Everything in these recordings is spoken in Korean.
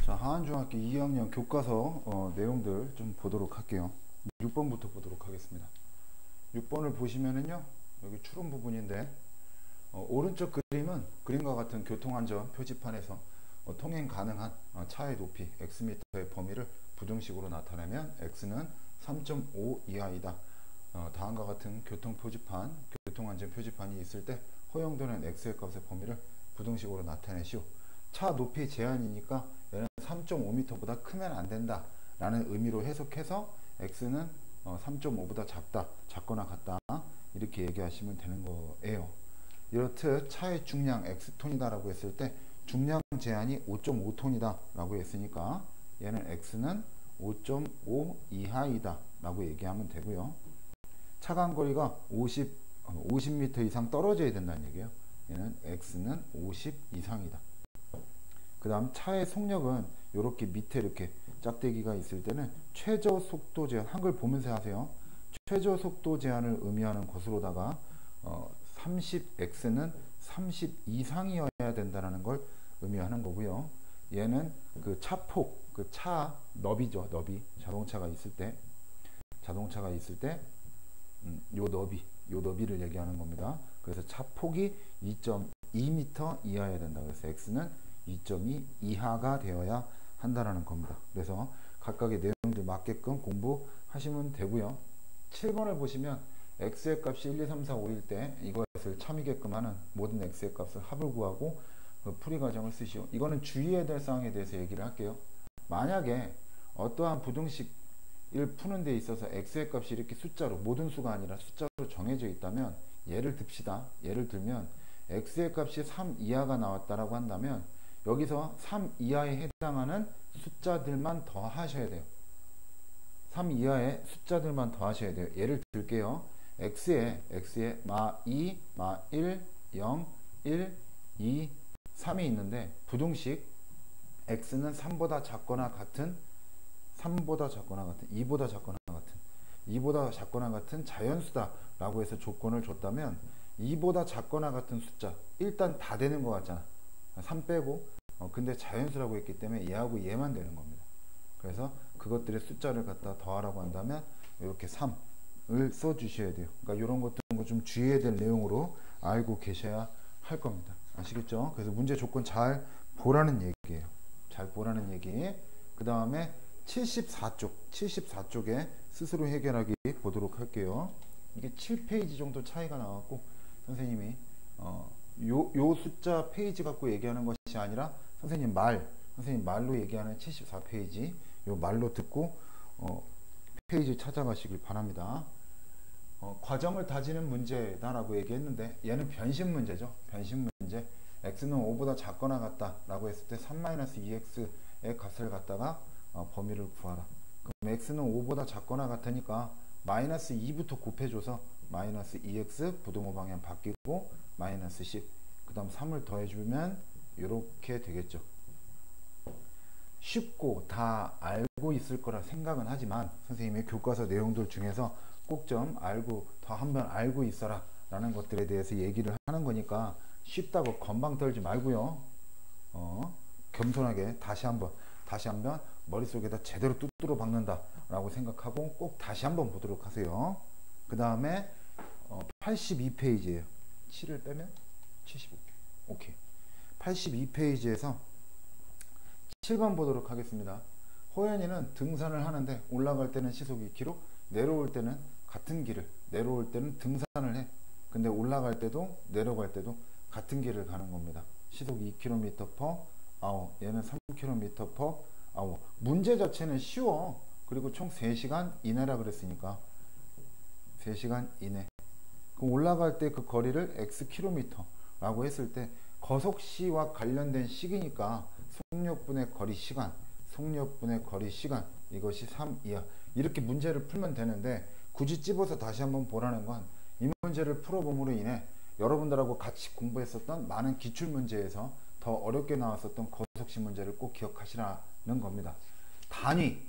자, 하안중학교 2학년 교과서 내용들 좀 보도록 할게요. 6번부터 보도록 하겠습니다. 6번을 보시면은요, 여기 추론 부분인데, 오른쪽 그림은 그림과 같은 교통안전 표지판에서 통행 가능한 차의 높이 X미터의 범위를 부등식으로 나타내면 X는 3.5 이하이다. 다음과 같은 교통안전 표지판이 있을 때 허용되는 X의 값의 범위를 부등식으로 나타내시오. 차 높이 제한이니까 얘는 3.5m보다 크면 안 된다 라는 의미로 해석해서 X는 3.5보다 작거나 같다 이렇게 얘기하시면 되는 거예요. 이렇듯 차의 중량 X톤이다 라고 했을 때 중량 제한이 5.5톤이다 라고 했으니까 얘는 X는 5.5 이하이다 라고 얘기하면 되고요. 차간거리가 50m 이상 떨어져야 된다는 얘기예요. 얘는 X는 50 이상이다. 그 다음 차의 속력은 이렇게 밑에 이렇게 짝대기가 있을 때는 최저 속도 제한, 한글 보면서 하세요. 최저 속도 제한을 의미하는 것으로다가 30X는 30 이상이어야 된다는 걸 의미하는 거고요. 얘는 그 차폭, 그 차 너비죠. 너비. 자동차가 있을 때 요 너비를 얘기하는 겁니다. 그래서 차폭이 2.2m 이하여야 된다. 그래서 X는 2.2 이하가 되어야 한다는 겁니다. 그래서 각각의 내용들 맞게끔 공부하시면 되고요. 7번을 보시면 X의 값이 1, 2, 3, 4, 5일 때 이것을 참이게끔 하는 모든 X의 값을 합을 구하고 풀이 과정을 쓰시오. 이거는 주의해야 될 사항에 대해서 얘기를 할게요. 만약에 어떠한 부등식을 푸는 데 있어서 X의 값이 이렇게 숫자로, 모든 수가 아니라 숫자로 정해져 있다면, 예를 들면 X의 값이 3 이하가 나왔다라고 한다면 여기서 3 이하에 해당하는 숫자들만 더하셔야 돼요. 3 이하의 숫자들만 더하셔야 돼요. 예를 들게요. X에 마 2, 마 1, 0, 1, 2, 3이 있는데 부등식 X는 3보다 작거나 같은 2보다 작거나 같은 자연수다 라고 해서 조건을 줬다면 2보다 작거나 같은 숫자, 일단 다 되는 것 같잖아. 3 빼고 근데 자연수라고 했기 때문에 얘하고 얘만 되는 겁니다. 그래서 그것들의 숫자를 갖다 더하라고 한다면 이렇게 3을 써 주셔야 돼요. 그러니까 이런 것들 좀 주의해야 될 내용으로 알고 계셔야 할 겁니다. 아시겠죠? 그래서 문제 조건 잘 보라는 얘기예요. 잘 보라는 얘기. 그 다음에 74쪽에 스스로 해결하기 보도록 할게요. 이게 7페이지 정도 차이가 나왔고 선생님이 요 숫자 페이지 갖고 얘기하는 것이 아니라 선생님 말로 얘기하는 74페이지 요 말로 듣고 페이지 찾아가시길 바랍니다. 과정을 다지는 문제다라고 얘기했는데 얘는 변신 문제죠. 변신 문제. X는 5보다 작거나 같다 라고 했을 때 3-2X의 값을 갖다가 범위를 구하라. 그럼 X는 5보다 작거나 같으니까 마이너스 2부터 곱해줘서 마이너스 2X 부등호 방향 바뀌고 마이너스 10. 그 다음 3을 더해주면 이렇게 되겠죠. 쉽고 다 알고 있을 거라 생각은 하지만 선생님의 교과서 내용들 중에서 꼭 좀 더 한번 알고 있어라 라는 것들에 대해서 얘기를 하는 거니까 쉽다고 건방 떨지 말고요. 겸손하게 다시 한번 머릿속에다 제대로 뚜뚜로 박는다 라고 생각하고 꼭 다시 한번 보도록 하세요. 그 다음에 82페이지에요 7을 빼면 75. 오케이. 82페이지에서 7번 보도록 하겠습니다. 호연이는 등산을 하는데 올라갈 때는 시속 2km, 내려올 때는 같은 길을, 내려올 때는 등산을 해. 근데 올라갈 때도 내려갈 때도 같은 길을 가는 겁니다. 시속 2km/h. 얘는 3km/h. 문제 자체는 쉬워. 그리고 총 3시간 이내라 그랬으니까 3시간 이내. 그럼 올라갈 때 그 거리를 x km라고 했을 때 거속시와 관련된 식이니까 속력분의 거리 시간 이것이 3 이하. 이렇게 문제를 풀면 되는데 굳이 찝어서 다시 한번 보라는 건 이 문제를 풀어봄으로 인해 여러분들하고 같이 공부했었던 많은 기출문제에서 더 어렵게 나왔었던 거속시 문제를 꼭 기억하시라는 겁니다. 단위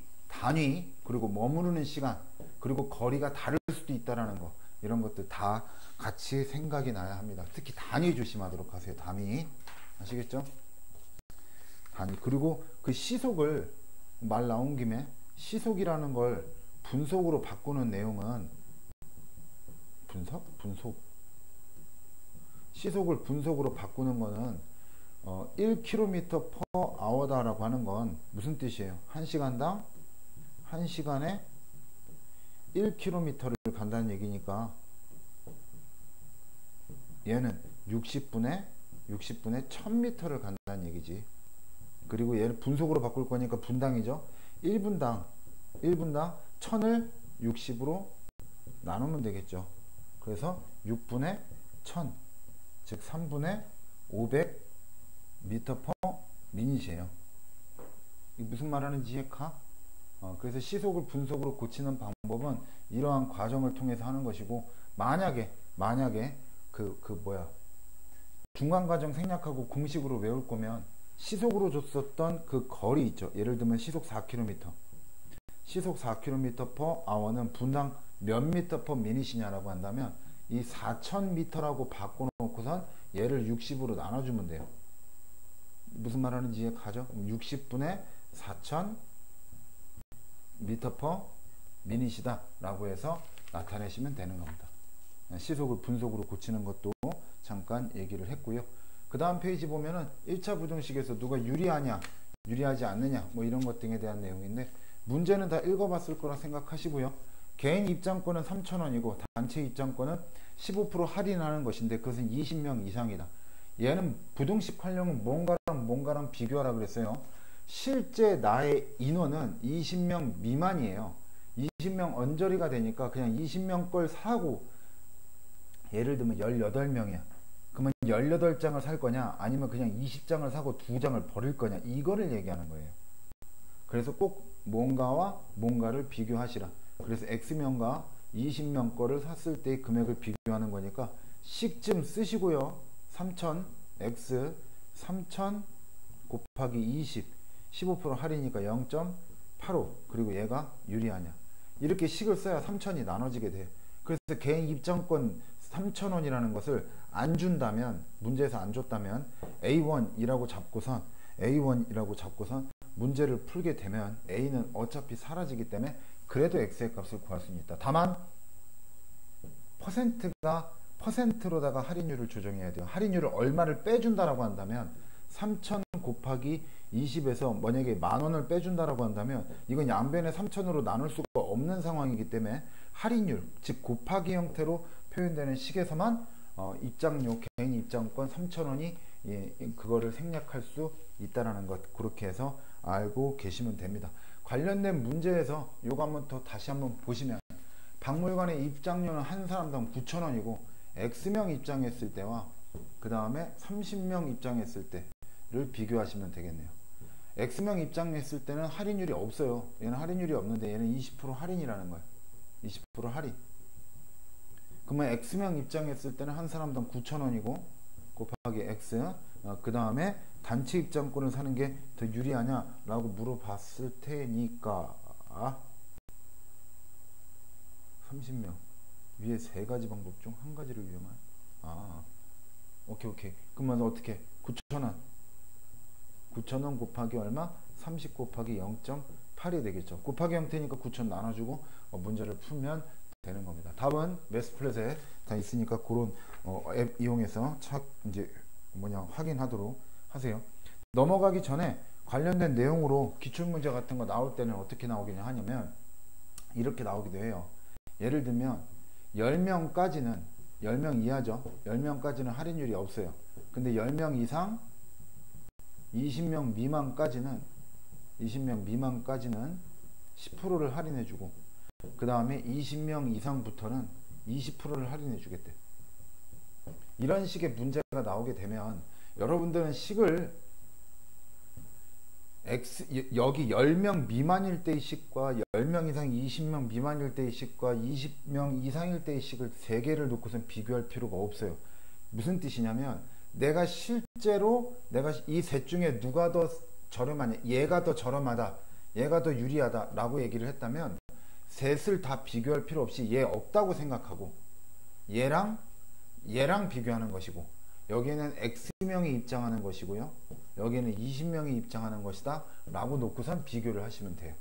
그리고 머무르는 시간 그리고 거리가 다를 수도 있다는 거, 이런 것들 다 같이 생각이 나야 합니다. 특히 단위 조심하도록 하세요. 단위 아시겠죠? 단위. 그리고 그 시속을 말 나온 김에 시속이라는 걸 분속으로 바꾸는 내용은 분속 시속을 분속으로 바꾸는 거는 1km per hour다라고 하는 건 무슨 뜻이에요? 1시간당 1시간에 1km를 간다는 얘기니까 얘는 60분에 1000m를 간다는 얘기지. 그리고 얘를 분속으로 바꿀 거니까 분당이죠. 1분당 1000을 60으로 나누면 되겠죠. 그래서 6분의 1000, 즉 3분의 500 미터 퍼 미닛이에요. 이게 무슨 말하는지 이해가? 그래서 시속을 분속으로 고치는 방법은 이러한 과정을 통해서 하는 것이고, 만약에 중간 과정 생략하고 공식으로 외울 거면 시속으로 줬었던 그 거리 있죠. 예를 들면 시속 4km per hour는 분당 몇 미터 퍼 미닛이냐라고 한다면 이 4000m라고 바꿔놓고선 얘를 60으로 나눠주면 돼요. 무슨 말하는지 이해가죠? 60분의 4000 미터 퍼 미닛이다 라고 해서 나타내시면 되는 겁니다. 시속을 분속으로 고치는 것도 잠깐 얘기를 했고요. 그 다음 페이지 보면은 1차 부등식에서 누가 유리하냐 유리하지 않느냐 뭐 이런 것 등에 대한 내용인데, 문제는 다 읽어봤을 거라 생각하시고요. 개인 입장권은 3,000원이고 단체 입장권은 15% 할인하는 것인데 그것은 20명 이상이다. 얘는 부등식 활용은 뭔가랑 비교하라 그랬어요. 실제 나의 인원은 20명 미만이에요. 20명 언저리가 되니까 그냥 20명 걸 사고, 예를 들면 18명이야. 그러면 18장을 살 거냐 아니면 그냥 20장을 사고 2장을 버릴 거냐, 이거를 얘기하는 거예요. 그래서 꼭 뭔가와 뭔가를 비교하시라. 그래서 X명과 20명 거를 샀을 때의 금액을 비교하는 거니까 식쯤 쓰시고요. 3000 X 3000 곱하기 20 15% 할인이니까 0.85, 그리고 얘가 유리하냐, 이렇게 식을 써야 3000이 나눠지게 돼요. 그래서 개인 입장권 3000원이라는 것을 안 준다면, 문제에서 안 줬다면 A1이라고 잡고선 문제를 풀게 되면 A는 어차피 사라지기 때문에 그래도 X의 값을 구할 수 있다. 다만 퍼센트로다가 할인율을 조정해야 돼요. 할인율을 얼마를 빼준다라고 한다면 3000 곱하기 20에서 만약에 10,000원을 빼준다라고 한다면 이건 양변에 3000으로 나눌 수가 없는 상황이기 때문에 할인율, 즉 곱하기 형태로 표현되는 식에서만 입장료, 개인 입장권 3,000원이 그거를 생략할 수 있다라는 것, 그렇게 해서 알고 계시면 됩니다. 관련된 문제에서 요거 다시 한번 보시면, 박물관의 입장료는 한 사람당 9,000원이고 X명 입장했을 때와 그 다음에 30명 입장했을 때를 비교하시면 되겠네요. X명 입장했을 때는 할인율이 없어요. 얘는 할인율이 없는데 얘는 20% 할인이라는 거예요. 20% 할인. 그러면 X명 입장했을 때는 한 사람당 9,000원이고 곱하기 X, 그 다음에 단체 입장권을 사는 게 더 유리하냐 라고 물어봤을 테니까 30명 위에 세 가지 방법 중 한 가지를 이용한, 오케이. 그러면 어떻게 9,000원 곱하기 얼마? 30 곱하기 0.8이 되겠죠. 곱하기 형태니까 9,000 나눠주고 문제를 풀면 되는 겁니다. 답은 매스플랫에 다 있으니까 그런 앱 이용해서 확인하도록 하세요. 넘어가기 전에 관련된 내용으로 기출문제 같은 거 나올 때는 어떻게 나오겠냐 하냐면 이렇게 나오기도 해요. 예를 들면 10명까지는 10명 이하죠. 10명까지는 할인율이 없어요. 근데 10명 이상 20명 미만까지는 10%를 할인해 주고, 그 다음에 20명 이상부터는 20%를 할인해 주겠대. 이런 식의 문제가 나오게 되면 여러분들은 식을 여기 10명 미만일 때의 식과 10명 이상 20명 미만일 때의 식과 20명 이상일 때의 식을 3개를 놓고선 비교할 필요가 없어요. 무슨 뜻이냐면 내가 실제로 이 셋 중에 누가 더 저렴하냐, 얘가 더 저렴하다, 얘가 더 유리하다 라고 얘기를 했다면 셋을 다 비교할 필요 없이 얘 없다고 생각하고 얘랑 비교하는 것이고, 여기에는 X명이 입장하는 것이고요, 여기는 20명이 입장하는 것이다 라고 놓고선 비교를 하시면 돼요.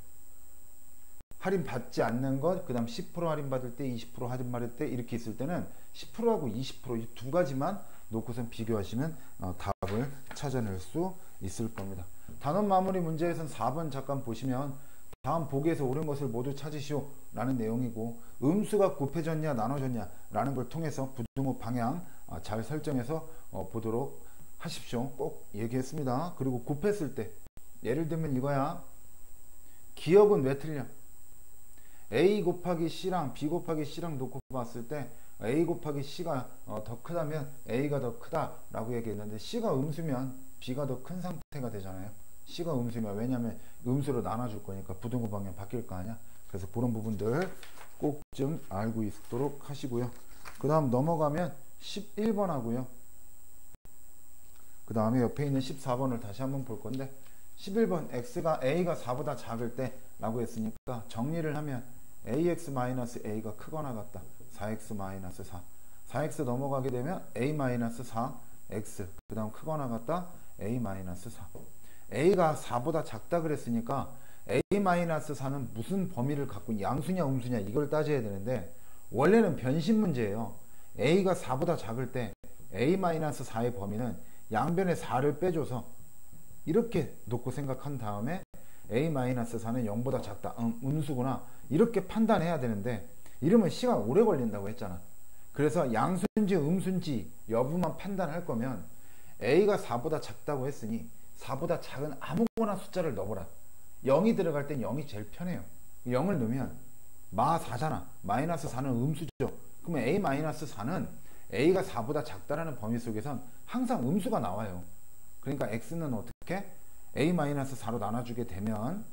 할인 받지 않는 것, 그 다음 10% 할인 받을 때, 20% 할인 받을 때 이렇게 있을 때는 10%하고 20% 이 두 가지만 놓고선 비교하시면 답을 찾아낼 수 있을 겁니다. 단원 마무리 문제에서는 4번 잠깐 보시면 다음 보기에서 옳은 것을 모두 찾으시오 라는 내용이고, 음수가 곱해졌냐 나눠졌냐 라는 걸 통해서 부등호 방향 잘 설정해서 보도록 하십시오. 꼭 얘기했습니다. 그리고 곱했을 때 예를 들면 이거야. 기억은 왜 틀려? A 곱하기 C랑 B 곱하기 C랑 놓고 봤을 때 A 곱하기 C가 더 크다면 A가 더 크다 라고 얘기했는데, C가 음수면 B가 더 큰 상태가 되잖아요. C가 음수면, 왜냐면 음수로 나눠줄 거니까 부등호 방향 바뀔 거 아니야. 그래서 그런 부분들 꼭 좀 알고 있도록 하시고요. 그 다음 넘어가면 11번 하고요. 그 다음에 옆에 있는 14번을 다시 한번 볼 건데, 11번 A가 4보다 작을 때 라고 했으니까 정리를 하면 AX-A가 크거나 같다. 4X-4 4X 넘어가게 되면 A-4 X, 그 다음 크거나 같다. A-4 A가 4보다 작다 그랬으니까 A-4는 무슨 범위를 갖고 양수냐 음수냐 이걸 따져야 되는데, 원래는 변신 문제예요. A가 4보다 작을 때 A-4의 범위는 양변에 4를 빼줘서 이렇게 놓고 생각한 다음에 A-4는 0보다 작다, 음수구나 이렇게 판단해야 되는데, 이러면 시간 오래 걸린다고 했잖아. 그래서 양수인지 음수인지 여부만 판단할 거면 A가 4보다 작다고 했으니 4보다 작은 아무거나 숫자를 넣어보라. 0이 들어갈 땐 0이 제일 편해요. 0을 넣으면 -4잖아. -4는 음수죠. 그러면 A-4는 A가 4보다 작다라는 범위 속에선 항상 음수가 나와요. 그러니까 X는 어떻게? A-4로 나눠주게 되면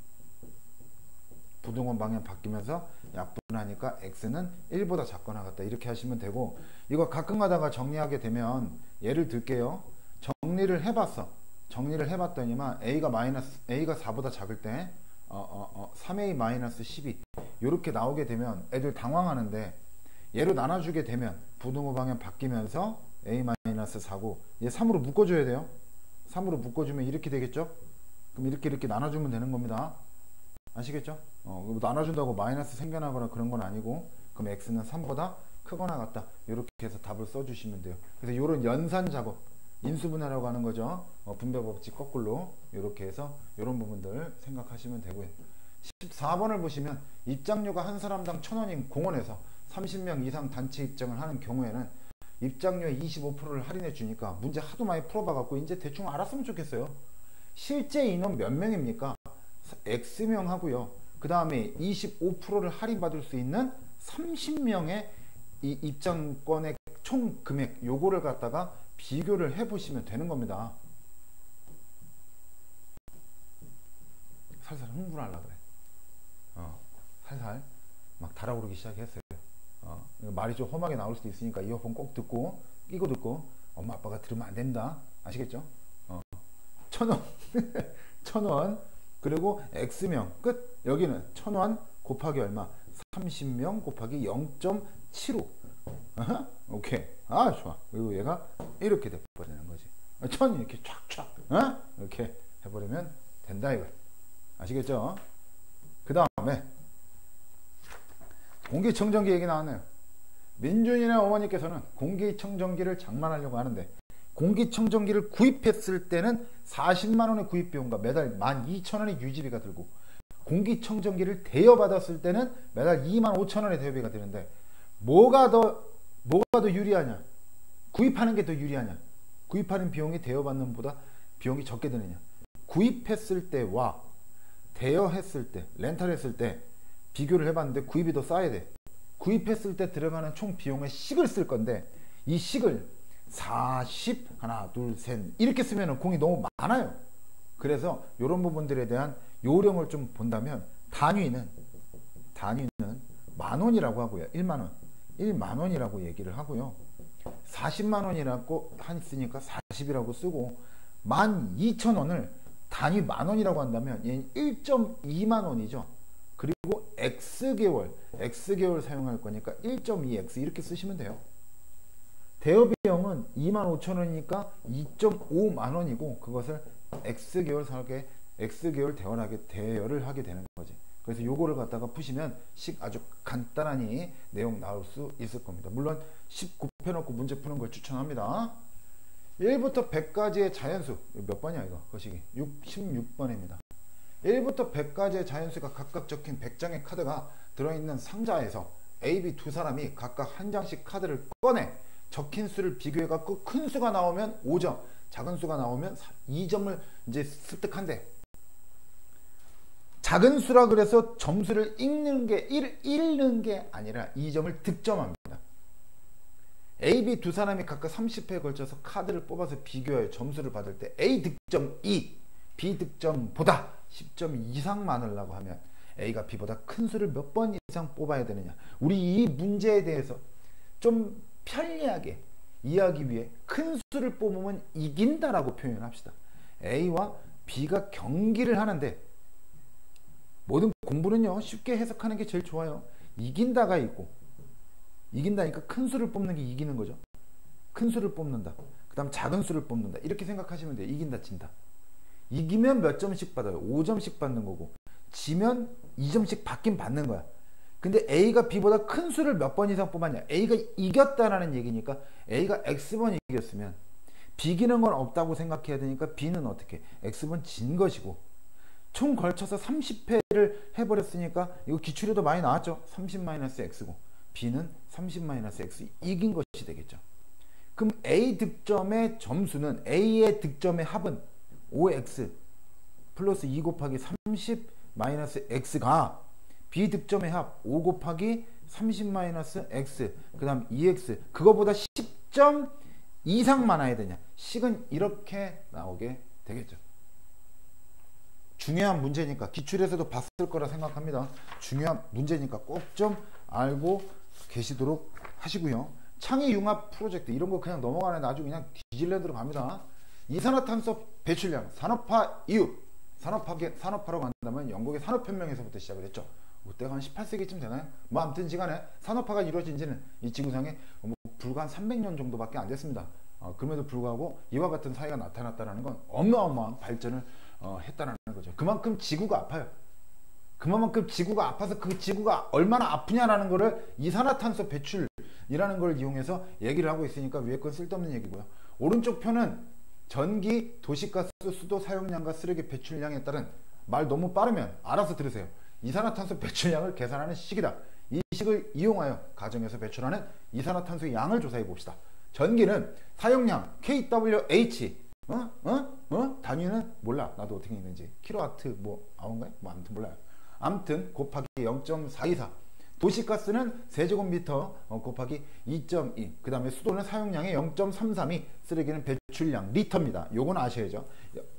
부등호 방향 바뀌면서 약분하니까 X는 1보다 작거나 같다 이렇게 하시면 되고, 이거 가끔 가다가 정리하게 되면 예를 들게요. 정리를 해봤어. 정리를 해봤더니만 A가 4보다 작을 때 3A-12 이렇게 나오게 되면 애들 당황하는데, 얘로 나눠주게 되면 부등호 방향 바뀌면서 A-4고 얘 3으로 묶어줘야 돼요. 3으로 묶어주면 이렇게 되겠죠. 그럼 이렇게 나눠주면 되는 겁니다. 아시겠죠? 나눠준다고 마이너스 생겨나거나 그런 건 아니고, 그럼 X는 3보다 크거나 같다 이렇게 해서 답을 써주시면 돼요. 그래서 이런 연산 작업, 인수분해라고 하는 거죠. 분배 법칙 거꾸로 이렇게 해서 이런 부분들 생각하시면 되고요. 14번을 보시면 입장료가 한 사람당 1,000원인 공원에서 30명 이상 단체 입장을 하는 경우에는 입장료의 25%를 할인해 주니까 문제 하도 많이 풀어봐 갖고 이제 대충 알았으면 좋겠어요. 실제 인원 몇 명입니까? X명 하고요. 그 다음에 25%를 할인받을 수 있는 30명의 이 입장권의 총 금액 요거를 갖다가 비교를 해 보시면 되는 겁니다. 살살 흥분하려고 그래. 살살 막 달아오르기 시작했어요. 말이 좀 험하게 나올 수도 있으니까 이어폰 꼭 듣고 끼고 듣고, 엄마 아빠가 들으면 안 된다. 아시겠죠? 1,000원 1,000원 그리고 X명 끝. 여기는 1,000원 곱하기 얼마? 30명 곱하기 0.75. 오케이. 좋아. 그리고 얘가 이렇게 돼버리는 거지. 1,000 이렇게 촥촥 이렇게 해버리면 된다 이거. 아시겠죠? 그 다음에 공기청정기 얘기 나왔네요. 민준이나 어머니께서는 공기청정기를 장만하려고 하는데, 공기청정기를 구입했을 때는 40만원의 구입비용과 매달 12,000원의 유지비가 들고, 공기청정기를 대여받았을 때는 매달 25,000원의 대여비가 되는데, 뭐가 더 유리하냐? 구입하는 게 더 유리하냐? 구입하는 비용이 대여받는 보다 비용이 적게 드느냐? 구입했을 때와 대여했을 때, 렌탈했을 때 비교를 해봤는데 구입이 더 싸야 돼. 구입했을 때 들어가는 총 비용의 식을 쓸 건데, 이 식을 40 하나 둘 셋 이렇게 쓰면 공이 너무 많아요. 그래서 이런 부분들에 대한 요령을 좀 본다면 단위는 만원이라고 하고요. 1만원이라고 얘기를 하고요. 40만원이라고 했으니까 40이라고 쓰고, 12,000원을 단위 만원이라고 한다면 얘는 1.2만원이죠. 그리고 X개월 사용할 거니까 1.2X 이렇게 쓰시면 돼요. 대여비용은 25,000원이니까 2.5만원이고, 그것을 X개월 산업계 X개월 대여를 하게 되는 거지. 그래서 요거를 갖다가 푸시면 아주 간단하니 내용 나올 수 있을 겁니다. 물론 10 곱해놓고 문제 푸는 걸 추천합니다. 1부터 100까지의 자연수, 몇 번이야 이거? 거시기 16번입니다. 1부터 100까지의 자연수가 각각 적힌 100장의 카드가 들어있는 상자에서 A, B 두 사람이 각각 한 장씩 카드를 꺼내 적힌 수를 비교해 갖고 큰 수가 나오면 5점, 작은 수가 나오면 2점을 이제 습득한대. 작은 수라 그래서 점수를 읽는 게 아니라 2점을 득점합니다. A, B 두 사람이 각각 30회에 걸쳐서 카드를 뽑아서 비교하여 점수를 받을 때 A 득점 2, B 득점보다 10점 이상 많으려고 하면 A가 B보다 큰 수를 몇 번 이상 뽑아야 되느냐. 우리 이 문제에 대해서 좀 편리하게 이해하기 위해 큰 수를 뽑으면 이긴다라고 표현을 합시다. A와 B가 경기를 하는데 모든 공부는요 쉽게 해석하는 게 제일 좋아요. 이긴다가 있고, 이긴다니까 큰 수를 뽑는 게 이기는 거죠. 큰 수를 뽑는다, 그 다음 작은 수를 뽑는다, 이렇게 생각하시면 돼요. 이긴다, 진다. 이기면 몇 점씩 받아요? 5점씩 받는 거고, 지면 2점씩 받긴 받는 거야. 근데 A가 B보다 큰 수를 몇 번 이상 뽑았냐? A가 이겼다라는 얘기니까 A가 X번 이겼으면 비기는 건 없다고 생각해야 되니까 B는 어떻게? X번 진 것이고, 총 걸쳐서 30회를 해버렸으니까 이거 기출에도 많이 나왔죠. 30-X고 B는 30-X 이긴 것이 되겠죠. 그럼 A 득점의 점수는 A의 득점의 합은 5X 플러스 2 곱하기 30-X가 B 득점의 합 5 곱하기 30-X 그 다음 2X 그거보다 10점 이상 많아야 되냐. 식은 이렇게 나오게 되겠죠. 중요한 문제니까 기출에서도 봤을 거라 생각합니다. 중요한 문제니까 꼭 좀 알고 계시도록 하시고요. 창의융합 프로젝트 이런 거 그냥 넘어가는 아주 그냥 뒤질려 들어갑니다. 이산화탄소 배출량 산업화 이유. 산업화로 간다면 영국의 산업혁명에서부터 시작을 했죠. 그때가 한 18세기쯤 되나요? 뭐 아무튼 시간에 산업화가 이루어진 지는 이 지구상에 불과 한 300년 정도밖에 안 됐습니다. 그럼에도 불구하고 이와 같은 사회가 나타났다는 건 어마어마한 발전을 했다는 거죠. 그만큼 지구가 아파요. 그만큼 지구가 아파서 그 지구가 얼마나 아프냐라는 거를 이산화탄소 배출이라는 걸 이용해서 얘기를 하고 있으니까 위에 건 쓸데없는 얘기고요. 오른쪽 편은 전기, 도시가스, 수도 사용량과 쓰레기 배출량에 따른, 말 너무 빠르면 알아서 들으세요. 이산화탄소 배출량을 계산하는 식이다. 이 식을 이용하여 가정에서 배출하는 이산화탄소의 양을 조사해 봅시다. 전기는 사용량 kWh 단위는 몰라. 나도 어떻게 있는지. 킬로와트 아운가요? 아무튼 몰라요. 아무튼 곱하기 0.424. 도시가스는 세제곱미터 곱하기 2.2. 그 다음에 수도는 사용량의 0.332. 쓰레기는 배출량 리터입니다. 요건 아셔야죠.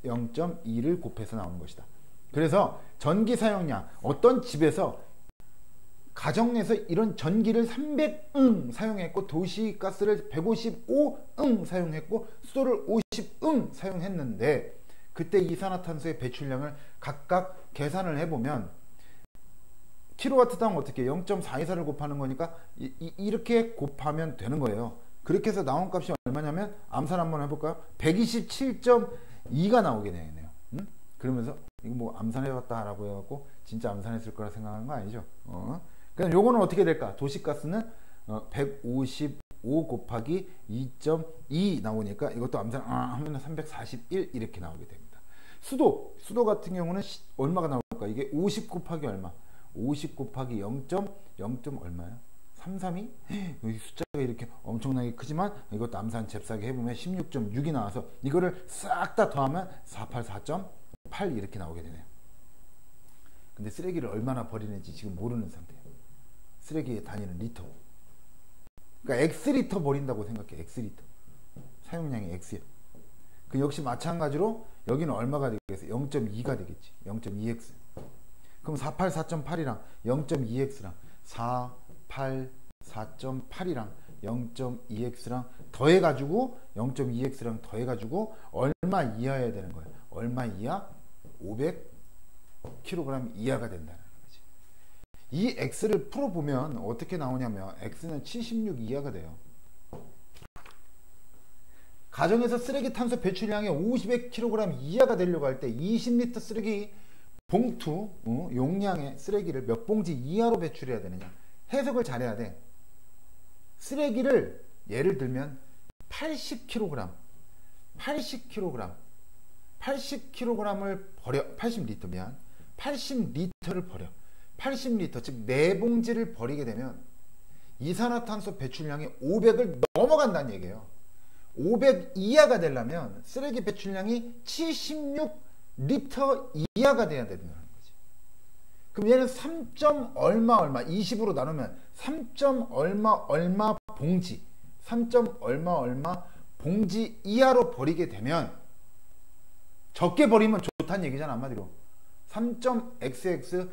0.2를 곱해서 나오는 것이다. 그래서 전기 사용량, 어떤 집에서 가정 내에서 이런 전기를 300응 사용했고 도시가스를 155응 사용했고 수도를 50응 사용했는데 그때 이산화탄소의 배출량을 각각 계산을 해보면 킬로와트당 어떻게 0.424를 곱하는 거니까 이렇게 곱하면 되는 거예요. 그렇게 해서 나온 값이 얼마냐면 암산 한번 해볼까요? 127.2가 나오게 되네요. 그러면서 이거 뭐 암산해봤다 라고 해갖고 진짜 암산했을 거라 생각하는 거 아니죠? 그럼 요거는 어떻게 될까? 도시가스는 155 곱하기 2.2 나오니까 이것도 암산 하면 341 이렇게 나오게 됩니다. 수도 같은 경우는 얼마가 나올까? 이게 50 곱하기 얼마? 50 곱하기 0. 얼마야? 332? 여기 숫자가 이렇게 엄청나게 크지만 이것도 암산 잽싸게 해보면 16.6이 나와서 이거를 싹 다 더하면 484.8 이렇게 나오게 되네요. 근데 쓰레기를 얼마나 버리는지 지금 모르는 상태예요. 쓰레기의 단위는 리터. 그러니까 X리터 버린다고 생각해. X리터. 사용량이 X예요. 그 역시 마찬가지로 여기는 얼마가 되겠어? 0.2가 되겠지. 0.2X. 그럼 484.8이랑 0.2X랑 484.8이랑 0.2X랑 더해가지고 0.2X랑 더해가지고 얼마 이하여야 되는 거예요. 얼마 이하? 500kg 이하가 된다는 거지. 이 X를 풀어보면 어떻게 나오냐면 X는 76 이하가 돼요. 가정에서 쓰레기 탄소 배출량이 50kg 이하가 되려고 할 때 20리터 쓰레기 봉투 용량의 쓰레기를 몇 봉지 이하로 배출해야 되느냐, 해석을 잘해야 돼. 쓰레기를 예를 들면 80kg 80kg을 버려, 80리터 미안 80리터를 버려. 80리터 즉 4봉지를 버리게 되면 이산화탄소 배출량이 500을 넘어간다는 얘기예요. 500 이하가 되려면 쓰레기 배출량이 76리터 이하가 돼야 된다는 거지. 그럼 얘는 3. 얼마 20으로 나누면 3. 얼마 봉지 3. 얼마 봉지 이하로 버리게 되면, 적게 버리면 좋다는 얘기잖아. 한마디로 3.xx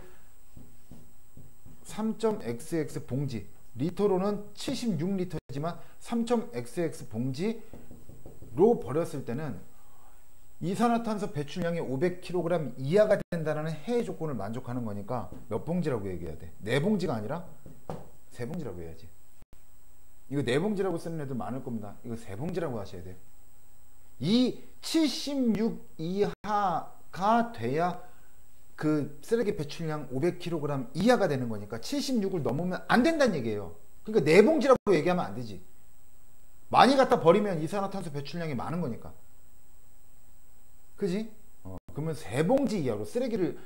봉지, 리터로는 76리터지만 3.xx 봉지로 버렸을 때는 이산화탄소 배출량이 500kg 이하가 된다는 해외 조건을 만족하는 거니까 몇 봉지라고 얘기해야 돼? 4봉지가 아니라 3봉지라고 해야지. 이거 4봉지라고 쓰는 애들 많을 겁니다. 이거 3봉지라고 하셔야 돼요. 이 76 이하가 돼야 그 쓰레기 배출량 500kg 이하가 되는 거니까 76을 넘으면 안 된다는 얘기예요. 그러니까 4봉지라고 얘기하면 안 되지. 많이 갖다 버리면 이산화탄소 배출량이 많은 거니까. 그지? 그러면 3봉지 이하로 쓰레기를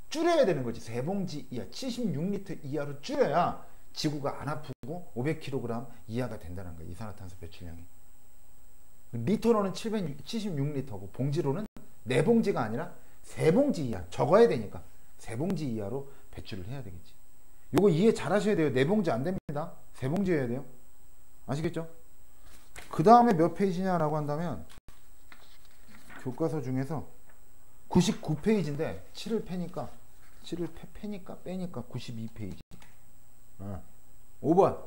줄여야 되는 거지. 3봉지 이하, 76리터 이하로 줄여야 지구가 안 아프고 500kg 이하가 된다는 거야. 이산화탄소 배출량이. 리터로는 76리터고 봉지로는 4봉지가 아니라 3봉지 이하, 적어야 되니까 3봉지 이하로 배출을 해야 되겠지. 요거 이해 잘 하셔야 돼요. 4봉지 안 됩니다. 3봉지 해야 돼요. 아시겠죠? 그 다음에 몇 페이지냐라고 한다면 교과서 중에서 99페이지인데 7을 빼니까 92페이지. 5번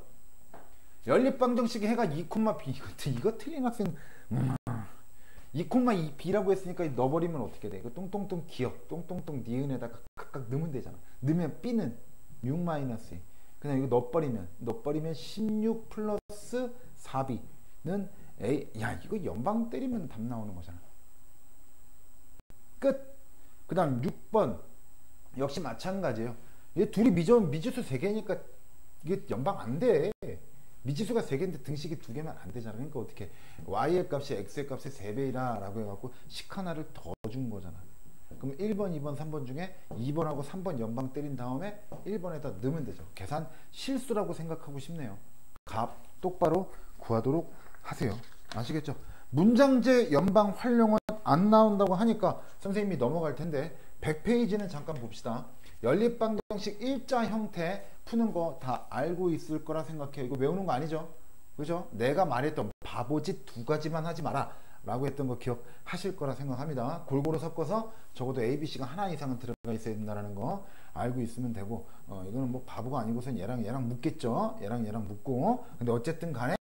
연립방정식의 해가 2,b. 이거 틀린 학생 2,2b라고 했으니까 넣어버리면 어떻게 돼? 이거 똥똥똥 기억 똥똥똥 니은에다가 각각 넣으면 되잖아. 넣으면 b는 6-2. 그냥 이거 넣어버리면 16 플러스 4b는 a. 야, 이거 연방 때리면 답 나오는 거잖아. 끝. 그 다음 6번 역시 마찬가지예요. 얘 둘이 미지수 3개니까 이게 연방 안 돼. 미지수가 3개인데 등식이 2개면 안 되잖아. 그러니까 어떻게 y의 값이 x의 값의 3배이라 라고 해갖고 식 하나를 더 준 거잖아. 그럼 1번, 2번, 3번 중에 2번하고 3번 연방 때린 다음에 1번에다 넣으면 되죠. 계산 실수라고 생각하고 싶네요. 값 똑바로 구하도록 하세요. 아시겠죠? 문장제 연방 활용은 안 나온다고 하니까 선생님이 넘어갈 텐데 100페이지는 잠깐 봅시다. 연립방정식 일자 형태 푸는 거 다 알고 있을 거라 생각해요. 이거 외우는 거 아니죠? 그죠? 내가 말했던 바보짓 2가지만 하지 마라 라고 했던 거 기억하실 거라 생각합니다. 골고루 섞어서 적어도 ABC가 하나 이상은 들어가 있어야 된다는 거 알고 있으면 되고, 이거는 뭐 바보가 아니고선 얘랑 묻겠죠. 얘랑 묻고. 근데 어쨌든 간에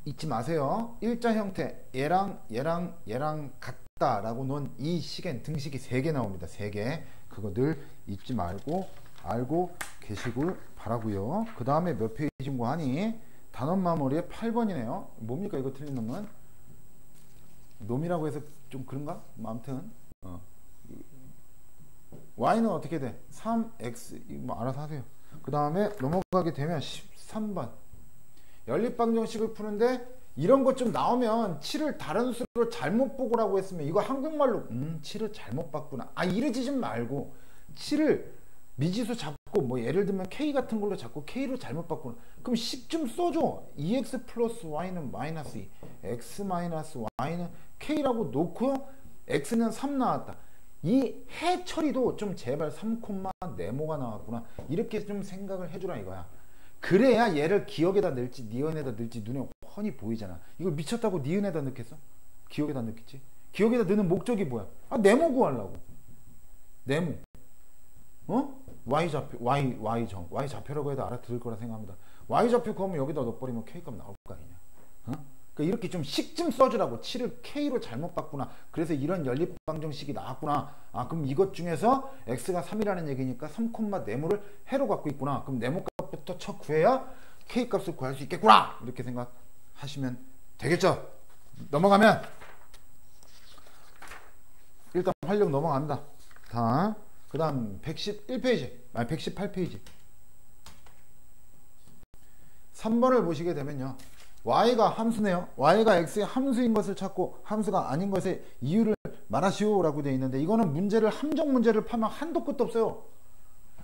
잊지 마세요. 일자 형태 얘랑 같다 라고 놓은 이 식엔 등식이 3개 나옵니다. 3개. 그거 늘 잊지 말고 알고 계시길 바라고요. 그 다음에 몇 페이지인 거 하니? 단원 마무리에 8번이네요. 뭡니까 이거 틀린 놈은? 놈이라고 해서 좀 그런가? 뭐 아무튼 y는 어떻게 돼? 3x 뭐 알아서 하세요. 그 다음에 넘어가게 되면 13번 연립방정식을 푸는데 이런 것 좀 나오면 7을 다른 수로 잘못 보고라고 했으면 이거 한국말로 7을 잘못 봤구나. 이러지 좀 말고 7을 미지수 잡고 뭐 예를 들면 k 같은 걸로 잡고 k로 잘못 봤구나. 그럼 10 좀 써줘. 2x 플러스 y는 마이너스 2, x 마이너스 y는 k라고 놓고 x는 3 나왔다. 이 해 처리도 좀 제발 3,네모가 나왔구나. 이렇게 좀 생각을 해주라 이거야. 그래야 얘를 기억에다 넣을지 니은에다 넣을지 눈에 훤히 보이잖아. 이걸 미쳤다고 니은에다 넣겠어? 기억에다 넣겠지? 기억에다 넣는 목적이 뭐야? 네모 구하려고. 네모. y 좌표라고 해도 알아들을 거라 생각합니다. y 좌표 구하면 여기다 넣어버리면 k 값 나올 거 아니냐. 그러니까 이렇게 좀 식 좀 써주라고. 7을 k로 잘못 봤구나. 그래서 이런 연립방정식이 나왔구나. 그럼 이것 중에서 x가 3이라는 얘기니까 3,네모를 해로 갖고 있구나. 그럼 네모 값부터 쳐 구해야 k 값을 구할 수 있겠구나. 이렇게 생각하시면 되겠죠? 넘어가면 일단 활력 넘어간다. 다. 그 다음 111페이지 아니 118페이지 3번을 보시게 되면요, y가 함수네요. y가 x의 함수인 것을 찾고 함수가 아닌 것의 이유를 말하시오 라고 되어 있는데, 이거는 문제를 함정 문제를 파면 한도 끝도 없어요.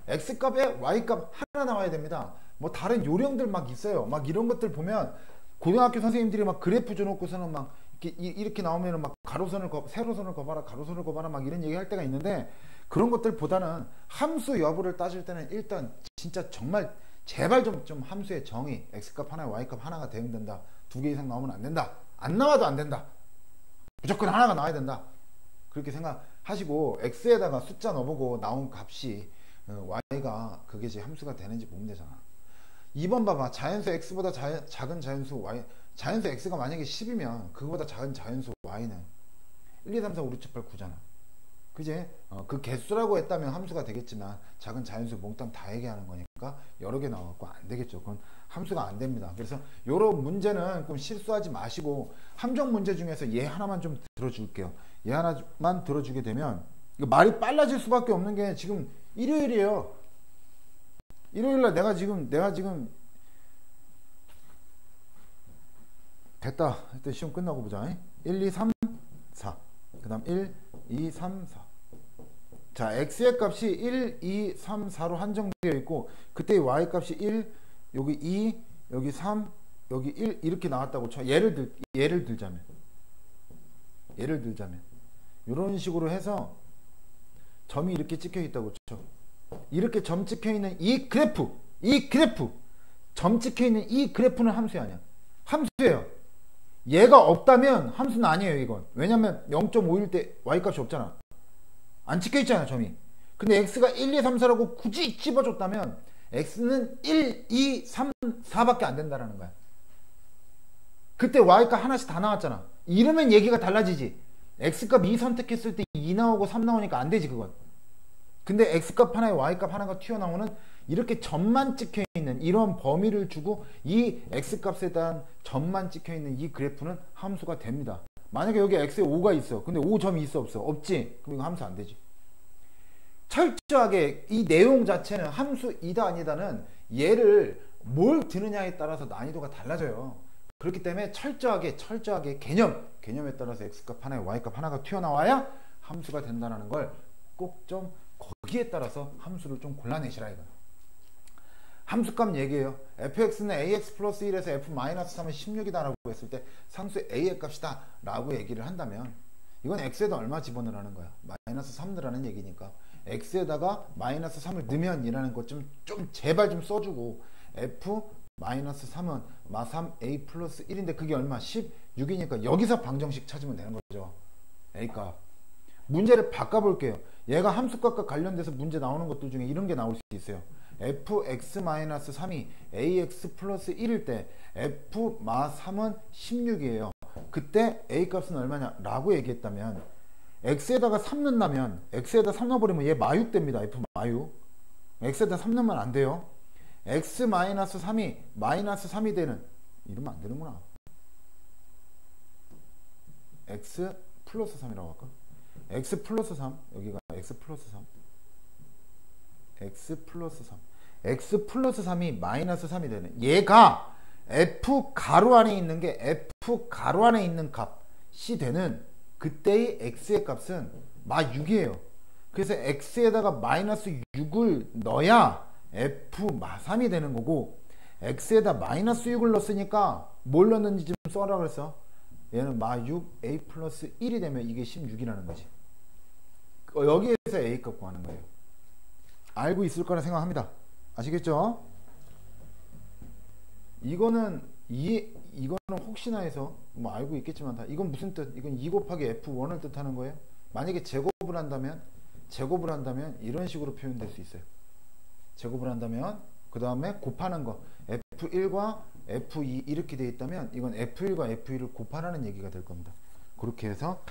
x값에 y값 하나 나와야 됩니다. 뭐 다른 요령들 막 있어요. 막 이런 것들 보면 고등학교 선생님들이 막 그래프 줘놓고서는 막 이렇게 나오면은 막 세로선을 거봐라, 가로선을 거봐라 막 이런 얘기 할 때가 있는데, 그런 것들보다는 함수 여부를 따질 때는 일단 진짜 정말 제발 좀 함수의 정의, x값 하나에 y값 하나가 대응된다, 2개 이상 나오면 안 된다, 안 나와도 안 된다, 무조건 하나가 나와야 된다, 그렇게 생각하시고 x에다가 숫자 넣어보고 나온 값이 y가 그게 제 함수가 되는지 보면 되잖아. 2번 봐봐. 자연수 x보다 작은 자연수 y, 자연수 x가 만약에 10이면 그거보다 작은 자연수 y는 1, 2, 3, 4, 5, 6, 7, 8, 9잖아. 그지? 그 개수라고 했다면 함수가 되겠지만 작은 자연수 몽땅 다 얘기하는 거니까 여러 개 나와갖고 안 되겠죠. 그건 함수가 안 됩니다. 그래서 요런 문제는 좀 실수하지 마시고, 함정 문제 중에서 얘 하나만 좀 들어줄게요. 얘 하나만 들어주게 되면 이거 말이 빨라질 수밖에 없는 게, 지금 일요일이에요. 일요일날 내가 지금 됐다. 일단 시험 끝나고 보자. 1, 2, 3, 4. 그 다음 1, 2, 3, 4. 자, x의 값이 1, 2, 3, 4로 한정되어 있고, 그때 y 값이 1, 여기 2, 여기 3, 여기 1 이렇게 나왔다고 쳐. 예를 들자면 이런 식으로 해서 점이 이렇게 찍혀 있다고 쳐. 이렇게 점 찍혀 있는 이 그래프 점 찍혀 있는 이 그래프는 함수 아니야. 함수예요. 얘가 없다면 함수는 아니에요, 이건. 왜냐면 0.5일 때 y값이 없잖아. 안 찍혀 있잖아, 점이. 근데 x가 1, 2, 3, 4라고 굳이 집어줬다면 x는 1, 2, 3, 4밖에 안 된다라는 거야. 그때 y값 하나씩 다 나왔잖아. 이러면 얘기가 달라지지. x값 2 선택했을 때 2 나오고 3 나오니까 안 되지, 그건. 근데 x값 하나에 y값 하나가 튀어나오는 이렇게 점만 찍혀있는 이런 범위를 주고 이 x값에 대한 점만 찍혀있는 이 그래프는 함수가 됩니다. 만약에 여기 x에 5가 있어. 근데 5점이 있어 없어? 없지. 그럼 이거 함수 안 되지. 철저하게 이 내용 자체는 함수이다 아니다는 얘를 뭘 드느냐에 따라서 난이도가 달라져요. 그렇기 때문에 철저하게 개념에 따라서 x값 하나에 y값 하나가 튀어나와야 함수가 된다는 걸 꼭 좀 거기에 따라서 함수를 좀 골라내시라 이거. 함수값 얘기해요. fx는 ax 플러스 1에서 f 마이너스 3은 16이다 라고 했을 때 상수 a의 값이다 라고 얘기를 한다면, 이건 x에다 얼마 집어넣으라는 거야. 마이너스 3 넣으라는 얘기니까 x에다가 마이너스 3을 넣으면 이라는 것 좀 제발 좀 써주고, f 마이너스 3은 마3a 플러스 1인데 그게 얼마? 16이니까 여기서 방정식 찾으면 되는 거죠. a값. 문제를 바꿔볼게요. 얘가 함수값과 관련돼서 문제 나오는 것들 중에 이런 게 나올 수 있어요. fx-3이 ax 플러스 1일 때 f 마 3은 16이에요. 그때 a값은 얼마냐? 라고 얘기했다면, x에다가 3 넣는다면, x에다 3 넣어버리면 얘 마육 됩니다. f 마육. x에다 3 넣으면 안 돼요. x-3이 마이너스 3이 되는, 이러면 안 되는구나. x 플러스 3이라고 할까? x 플러스 3, 여기가 x 플러스 3, x 플러스 3, x 플러스 3이 마이너스 3이 되는, 얘가 f 가로 안에 있는 게 f 가로 안에 있는 값이 되는 그때의 x의 값은 마 6이에요. 그래서 x에다가 마이너스 6을 넣어야 f 마 3이 되는 거고, x에다 마이너스 6을 넣었으니까 뭘 넣는지 좀 써라 그랬어. 얘는 마 6 a 플러스 1이 되면 이게 16이라는 거지. 여기에서 a 값 구하는 거예요. 알고 있을 거라 생각합니다. 아시겠죠? 이거는 혹시나 해서 뭐 알고 있겠지만 다, 이건 무슨 뜻? 이건 2 곱하기 f1을 뜻하는 거예요. 만약에 제곱을 한다면 이런 식으로 표현될 수 있어요. 제곱을 한다면 그 다음에 곱하는 거, f1과 f2 이렇게 되어 있다면 이건 f1과 f2를 곱하라는 얘기가 될 겁니다. 그렇게 해서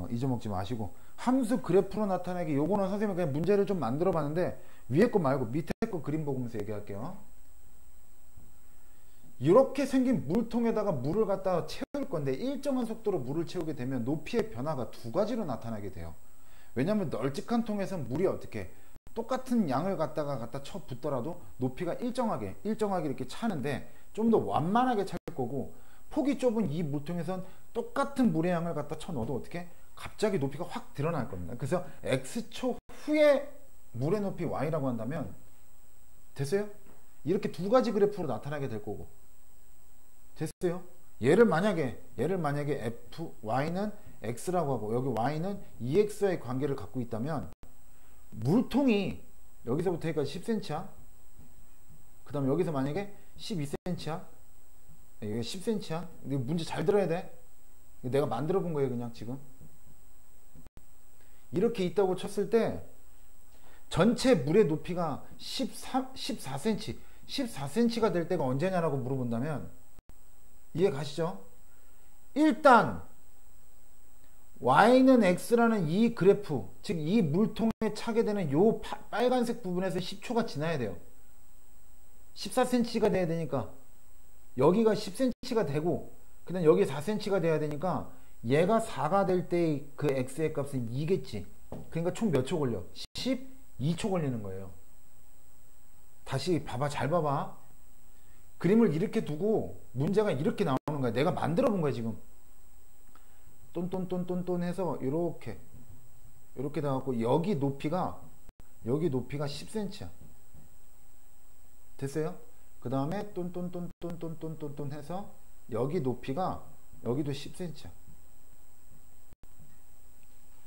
잊어먹지 마시고, 함수 그래프로 나타내기, 요거는 선생님이 그냥 문제를 좀 만들어 봤는데 위에 거 말고 밑에 거 그림 보면서 얘기할게요. 이렇게 생긴 물통에다가 물을 갖다가 채울 건데 일정한 속도로 물을 채우게 되면 높이의 변화가 두 가지로 나타나게 돼요. 왜냐하면 널찍한 통에서 물이 어떻게 똑같은 양을 갖다 쳐 붓더라도 높이가 일정하게 이렇게 차는데 좀 더 완만하게 찰 거고, 폭이 좁은 이 물통에선 똑같은 물의 양을 갖다 쳐 넣어도 어떻게 갑자기 높이가 확 드러날 겁니다. 그래서 x초 후에 물의 높이 y라고 한다면 됐어요? 이렇게 두 가지 그래프로 나타나게 될 거고, 됐어요? 얘를 만약에 f, y는 x라고 하고 여기 y는 ex와의 관계를 갖고 있다면 물통이 여기서부터 여기까지 10cm야. 그 다음에 여기서 만약에 12cm야. 이게 10cm야. 문제 잘 들어야 돼. 내가 만들어 본 거예요, 그냥 지금. 이렇게 있다고 쳤을 때 전체 물의 높이가 14cm, 14cm가 될 때가 언제냐라고 물어본다면 이해 가시죠? 일단 y는 x라는 이 그래프, 즉 이 물통에 차게 되는 요 빨간색 부분에서 10초가 지나야 돼요. 14cm가 돼야 되니까 여기가 10cm가 되고, 그 다음 여기 4cm가 돼야 되니까 얘가 4가 될 때 그 x의 값은 2겠지. 그러니까 총 몇 초 걸려? 12초 걸리는 거예요. 다시 봐봐, 잘 봐봐. 그림을 이렇게 두고 문제가 이렇게 나오는 거야. 내가 만들어 본 거야 지금. 똔똔똔똔똔 해서 이렇게 돼갖고 여기 높이가 10cm야. 됐어요? 그 다음에 똔똔똔똔똔똔똔 해서 여기 높이가 여기도 10cm야.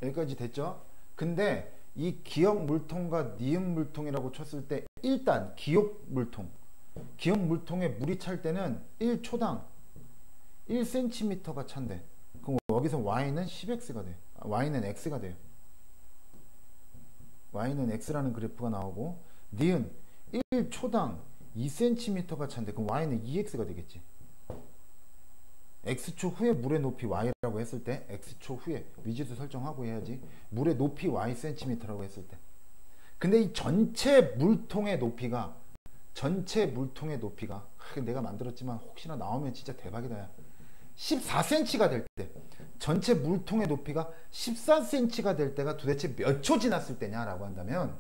여기까지 됐죠? 근데 이 기역 물통과 니은 물통이라고 쳤을 때 일단 기역 물통에 물이 찰 때는 1초당 1cm가 찬대. 그럼 여기서 y는 10x가 돼. y는 x가 돼요. y는 x라는 그래프가 나오고, 니은 1초당 2cm가 찬대. 그럼 y는 2x가 되겠지. x초 후에 물의 높이 y라고 했을 때, x초 후에 미지수 설정하고 해야지. 물의 높이 y cm라고 했을 때. 근데 이 전체 물통의 높이가 내가 만들었지만 혹시나 나오면 진짜 대박이다 야. 14cm가 될 때, 전체 물통의 높이가 14cm가 될 때가 도대체 몇 초 지났을 때냐라고 한다면,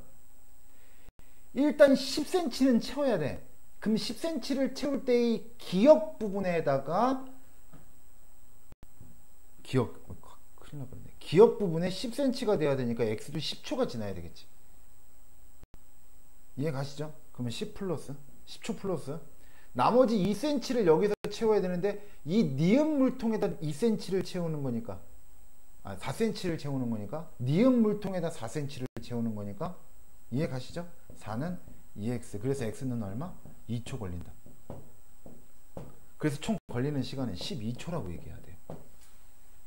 일단 10cm는 채워야 돼. 그럼 10cm를 채울 때의 기역 부분에다가 큰일 나버렸네. 기역 부분에 10cm가 돼야 되니까 x도 10초가 지나야 되겠지. 이해 가시죠? 그러면 10초 플러스 나머지 2cm를 여기서 채워야 되는데, 이 니은 물통에다 2cm를 채우는 거니까, 4cm를 채우는 거니까, 니은 물통에다 4cm를 채우는 거니까, 이해 가시죠? 4는 2x. 그래서 x는 얼마? 2초 걸린다. 그래서 총 걸리는 시간은 12초라고 얘기해야 돼요.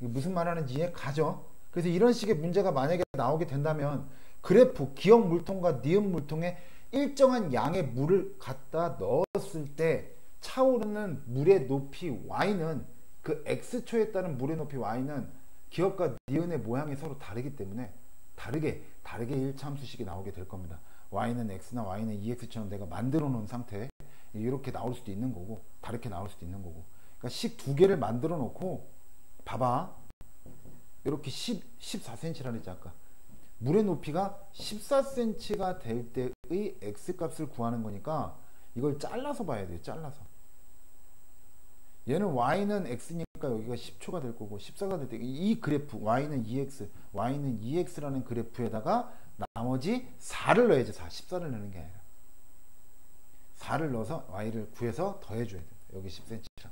이게 무슨 말 하는지 이해 가죠? 그래서 이런 식의 문제가 만약에 나오게 된다면 그래프, 기역 물통과 니은 물통에 일정한 양의 물을 갖다 넣었을 때 차오르는 물의 높이 y는, 그 x초에 따른 물의 높이 y는 기역과 니은의 모양이 서로 다르기 때문에 다르게 1차함수식이 나오게 될 겁니다. y는 x나 y는 2x처럼 내가 만들어 놓은 상태, 이렇게 나올 수도 있는 거고 다르게 나올 수도 있는 거고. 그러니까 식 두 개를 만들어 놓고 봐봐. 이렇게 14cm라 그랬지 아까. 물의 높이가 14cm가 될 때의 x값을 구하는 거니까 이걸 잘라서 봐야 돼요. 잘라서. 얘는 y는 x니까 여기가 10초가 될 거고, 14가 될 때 이 그래프 y는 2x라는 그래프에다가 나머지 4를 넣어야지. 14를 넣는 게 아니라 4를 넣어서 y를 구해서 더해줘야 돼. 여기 10cm랑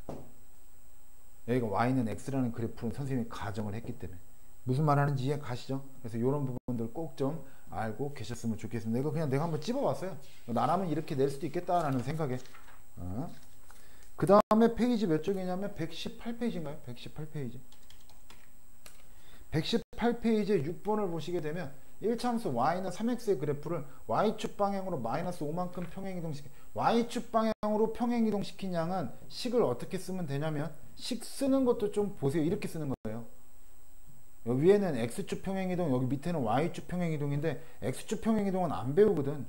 여기가 y는 x라는 그래프는 선생님이 가정을 했기 때문에. 무슨 말 하는지 이해 가시죠? 그래서 이런 부분들 꼭 좀 알고 계셨으면 좋겠습니다. 이거 그냥 내가 한번 찝어봤어요. 나라면 이렇게 낼 수도 있겠다라는 생각에. 그 다음에 페이지 몇 쪽이냐면 118페이지인가요? 118페이지. 118페이지에 6번을 보시게 되면 1차함수 y는 3x의 그래프를 y축 방향으로 마이너스 5만큼 평행이동시킨, y축 방향으로 평행이동시킨 양은 식을 어떻게 쓰면 되냐면, 식 쓰는 것도 좀 보세요. 이렇게 쓰는 거예요. 여기 위에는 x축 평행이동, 여기 밑에는 y축 평행이동인데 x축 평행이동은 안 배우거든.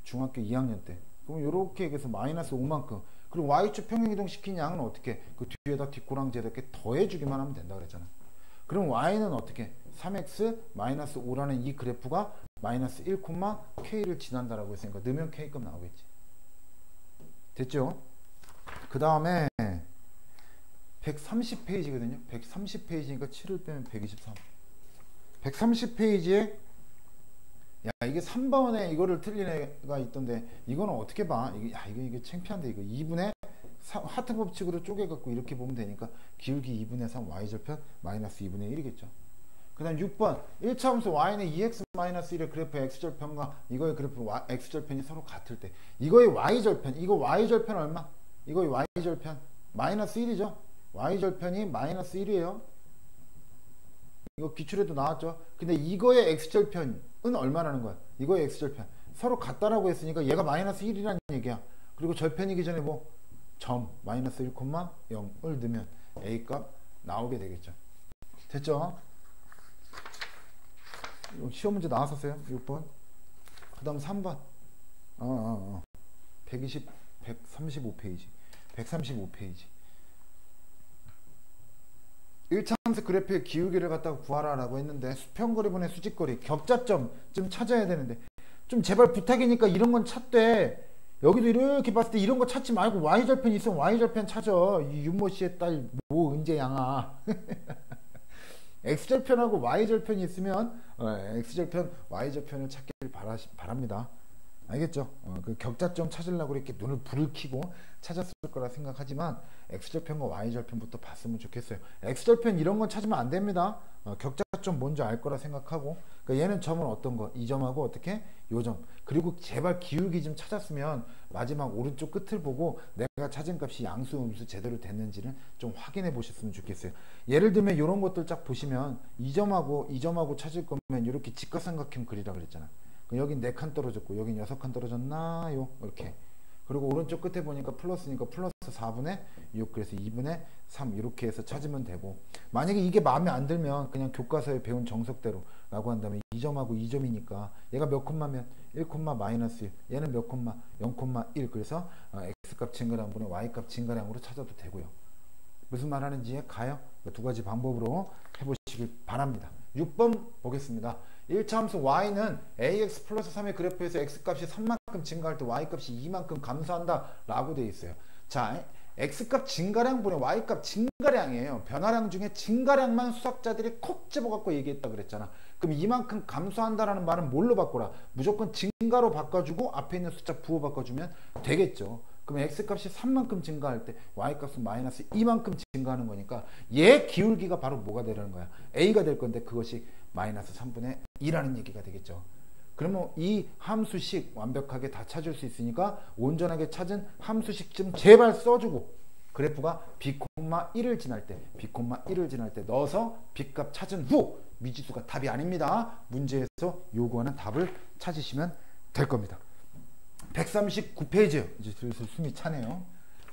중학교 2학년 때. 그럼 이렇게 해서 마이너스 5만큼, 그리고 y축 평행이동 시킨 양은 어떻게? 그 뒤에다 뒷고랑지에다 이렇게 더해주기만 하면 된다 그랬잖아. 그럼 y는 어떻게? 3x 마이너스 5라는 이 그래프가 마이너스 1, k를 지난다라고 했으니까 넣으면 k값 나오겠지. 됐죠? 그 다음에 130페이지거든요. 130페이지니까 7을 빼면 123. 130페이지에 야 이게 3번에 이거를 틀린 애가 있던데 이거는 어떻게 봐? 이게 창피한데 이거 2분의 하트 법칙으로 쪼개갖고 이렇게 보면 되니까 기울기 2분의 3 y절편 마이너스 2분의 1이겠죠. 그 다음 6번 1차 함수 y는 2x-1의 그래프 x절편과 이거의 그래프 x절편이 서로 같을 때 이거의 y절편 이거 y절편 얼마? 이거의 y절편 마이너스 1이죠. y절편이 마이너스 1이에요. 이거 기출에도 나왔죠. 근데 이거의 x절편은 얼마라는 거야? 이거의 x절편 서로 같다라고 했으니까 얘가 마이너스 1이라는 얘기야. 그리고 절편이기 전에 뭐 점 마이너스 1,0을 넣으면 a값 나오게 되겠죠. 됐죠? 시험 문제 나왔었어요. 6번. 그 다음 3번. 135페이지. 135페이지. 1차 함수 그래프의 기울기를 갖다가 구하라 라고 했는데 수평거리분의 수직거리 격자점 좀 찾아야 되는데 좀 제발 부탁이니까 이런 건 찾되 여기도 이렇게 봤을 때 이런 거 찾지 말고 y절편 있으면 y절편 찾아. 이 윤모씨의 딸 모 은재양아. x절편하고 y절편이 있으면 x절편 y절편을 찾기를 바랍니다. 알겠죠? 그 격자점 찾으려고 이렇게 눈을 불을 켜고 찾았을 거라 생각하지만 x절편과 y절편부터 봤으면 좋겠어요. x절편 이런 건 찾으면 안 됩니다. 격자점 뭔지 알 거라 생각하고 그러니까 얘는 점은 어떤 거? 이 점하고 어떻게? 요 점. 그리고 제발 기울기 좀 찾았으면 마지막 오른쪽 끝을 보고 내가 찾은 값이 양수 음수 제대로 됐는지는 좀 확인해 보셨으면 좋겠어요. 예를 들면 이런 것들 쫙 보시면 이 점하고 이 점하고 찾을 거면 이렇게 직각삼각형 그리라 그랬잖아. 여긴 4칸 떨어졌고 여긴 6칸 떨어졌나요? 이렇게. 그리고 오른쪽 끝에 보니까 플러스니까 플러스 4분의 6 그래서 2분의 3 이렇게 해서 찾으면 되고 만약에 이게 마음에 안 들면 그냥 교과서에 배운 정석대로 라고 한다면 이 점하고 이 점이니까 얘가 몇 콤마면 1, 마이너스 1 얘는 몇 콤마 0,1 그래서 x값 증가량분의 y값 증가량으로 찾아도 되고요. 무슨 말 하는지 가요? 두 가지 방법으로 해보시길 바랍니다. 6번 보겠습니다. 1차 함수 y는 ax 플러스 3의 그래프에서 x값이 3만큼 증가할 때 y값이 2만큼 감소한다 라고 되어 있어요. 자, x값 증가량분의 y값 증가량이에요. 변화량 중에 증가량만 수학자들이 콕 집어갖고 얘기했다 그랬잖아. 그럼 이만큼 감소한다라는 말은 뭘로 바꿔라? 무조건 증가로 바꿔주고 앞에 있는 숫자 부호 바꿔주면 되겠죠. 그럼 x값이 3만큼 증가할 때 y값은 마이너스 2만큼 증가하는 거니까 얘 기울기가 바로 뭐가 되라는 거야? a가 될 건데 그것이 마이너스 3분의 2라는 얘기가 되겠죠. 그러면 이 함수식 완벽하게 다 찾을 수 있으니까 온전하게 찾은 함수식 좀 제발 써주고 그래프가 b,1을 지날 때 b,1을 지날 때 넣어서 b값 찾은 후 미지수가 답이 아닙니다. 문제에서 요구하는 답을 찾으시면 될 겁니다. 139페이지요. 이제 슬슬 숨이 차네요.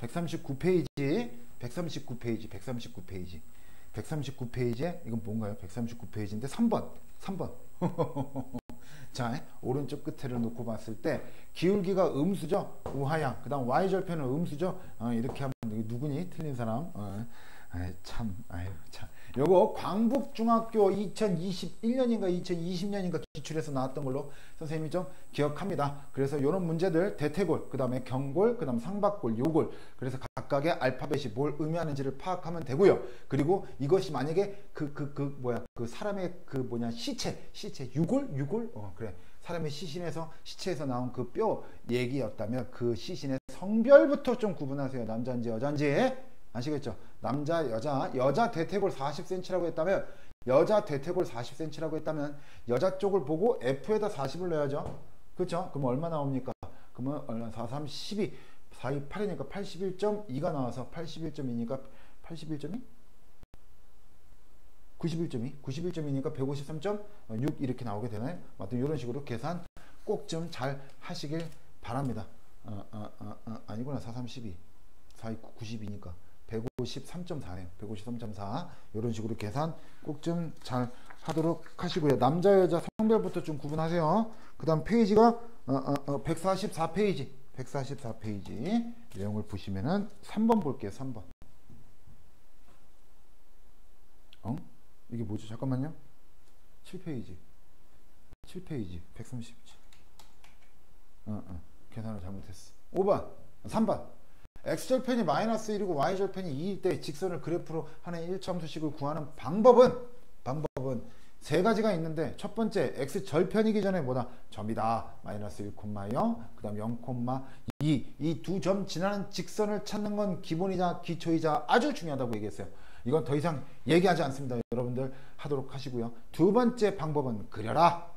139페이지 139페이지에 이건 뭔가요? 139페이지인데 3번 자, 오른쪽 끝에를 놓고 봤을 때 기울기가 음수죠. 우하양. 그 다음 y절편은 음수죠. 이렇게 하면 누구니? 틀린 사람. 참. 요거 광북중학교 2021년인가 2020년인가 기출에서 나왔던 걸로 선생님이 좀 기억합니다. 그래서 이런 문제들 대퇴골, 그 다음에 경골, 그 다음 상박골, 요골 그래서 각각의 알파벳이 뭘 의미하는지를 파악하면 되고요. 그리고 이것이 만약에 그 사람의 시체 유골 그래 사람의 시신에서 시체에서 나온 그 뼈 얘기였다면 그 시신의 성별부터 좀 구분하세요. 남자인지 여자인지. 아시겠죠? 남자, 여자 대퇴골 40cm라고 했다면 여자 쪽을 보고 F에다 40을 넣어야죠. 그렇죠? 그럼 얼마 나옵니까? 그러면 4, 3, 12, 4, 2, 8이니까 81.2가 나와서 81.2니까 81.2? 91.2니까 153.6 이렇게 나오게 되나요? 아무튼 이런 식으로 계산 꼭 좀 잘 하시길 바랍니다. 아니구나. 4, 3, 12, 4, 2, 92니까 153.4네요. 153.4 이런 식으로 계산 꼭 좀 잘 하도록 하시고요. 남자 여자 성별부터 좀 구분하세요. 그 다음 페이지가 144페이지 144페이지 내용을 보시면은 3번 볼게요. 3번. 이게 뭐죠? 잠깐만요. 7페이지 137. 계산을 잘못했어. 5번 3번 x절편이 마이너스 1이고 y절편이 2일 때 직선을 그래프로 하는 1참수식을 구하는 방법은 세 가지가 있는데, 첫 번째 x절편이기 전에 뭐다? 점이다. 마이너스 1,0, 그 다음 0,2 이 두 점 지나는 직선을 찾는 건 기본이자 기초이자 아주 중요하다고 얘기했어요. 이건 더 이상 얘기하지 않습니다. 여러분들 하도록 하시고요. 두 번째 방법은 그려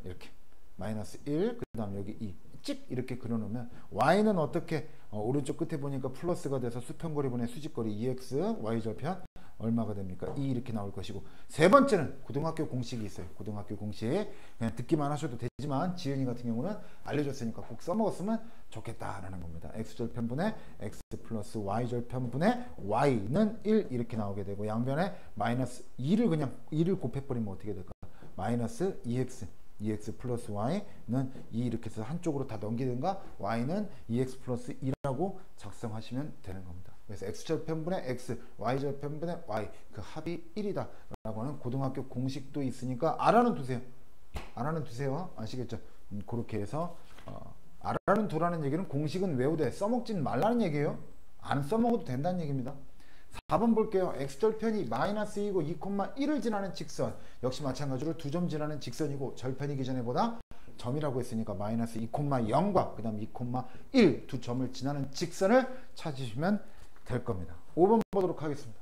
이렇게 마이너스 1, 그 다음 여기 2 찍 이렇게 그려놓으면 y는 어떻게 오른쪽 끝에 보니까 플러스가 돼서 수평거리분의 수직거리 2x y절편 얼마가 됩니까? 2 이렇게 나올 것이고, 세 번째는 고등학교 공식이 있어요. 고등학교 공식 그냥 듣기만 하셔도 되지만 지은이 같은 경우는 알려줬으니까 꼭 써먹었으면 좋겠다라는 겁니다. x절편분의 x 플러스 y절편분의 y는 1 이렇게 나오게 되고, 양변에 마이너스 2를 그냥 2를 곱해버리면 어떻게 될까? 마이너스 2x 플러스 y는 2 이렇게 해서 한쪽으로 다 넘기든가 y는 2x 플러스 2라고 작성하시면 되는 겁니다. 그래서 x절편분의 x, y절편분의 y 그 합이 1이다 라고 하는 고등학교 공식도 있으니까 알아는 두세요. 아시겠죠? 그렇게 해서 알아는 두라는 얘기는 공식은 외우되 써먹진 말라는 얘기예요. 안 써먹어도 된다는 얘기입니다. 4번 볼게요. x절편이 마이너스 2고 2,1을 지나는 직선, 역시 마찬가지로 두 점 지나는 직선이고 절편이기 전에 보다 점이라고 했으니까 마이너스 2,0과 그 다음 2,1 두 점을 지나는 직선을 찾으시면 될 겁니다. 5번 보도록 하겠습니다.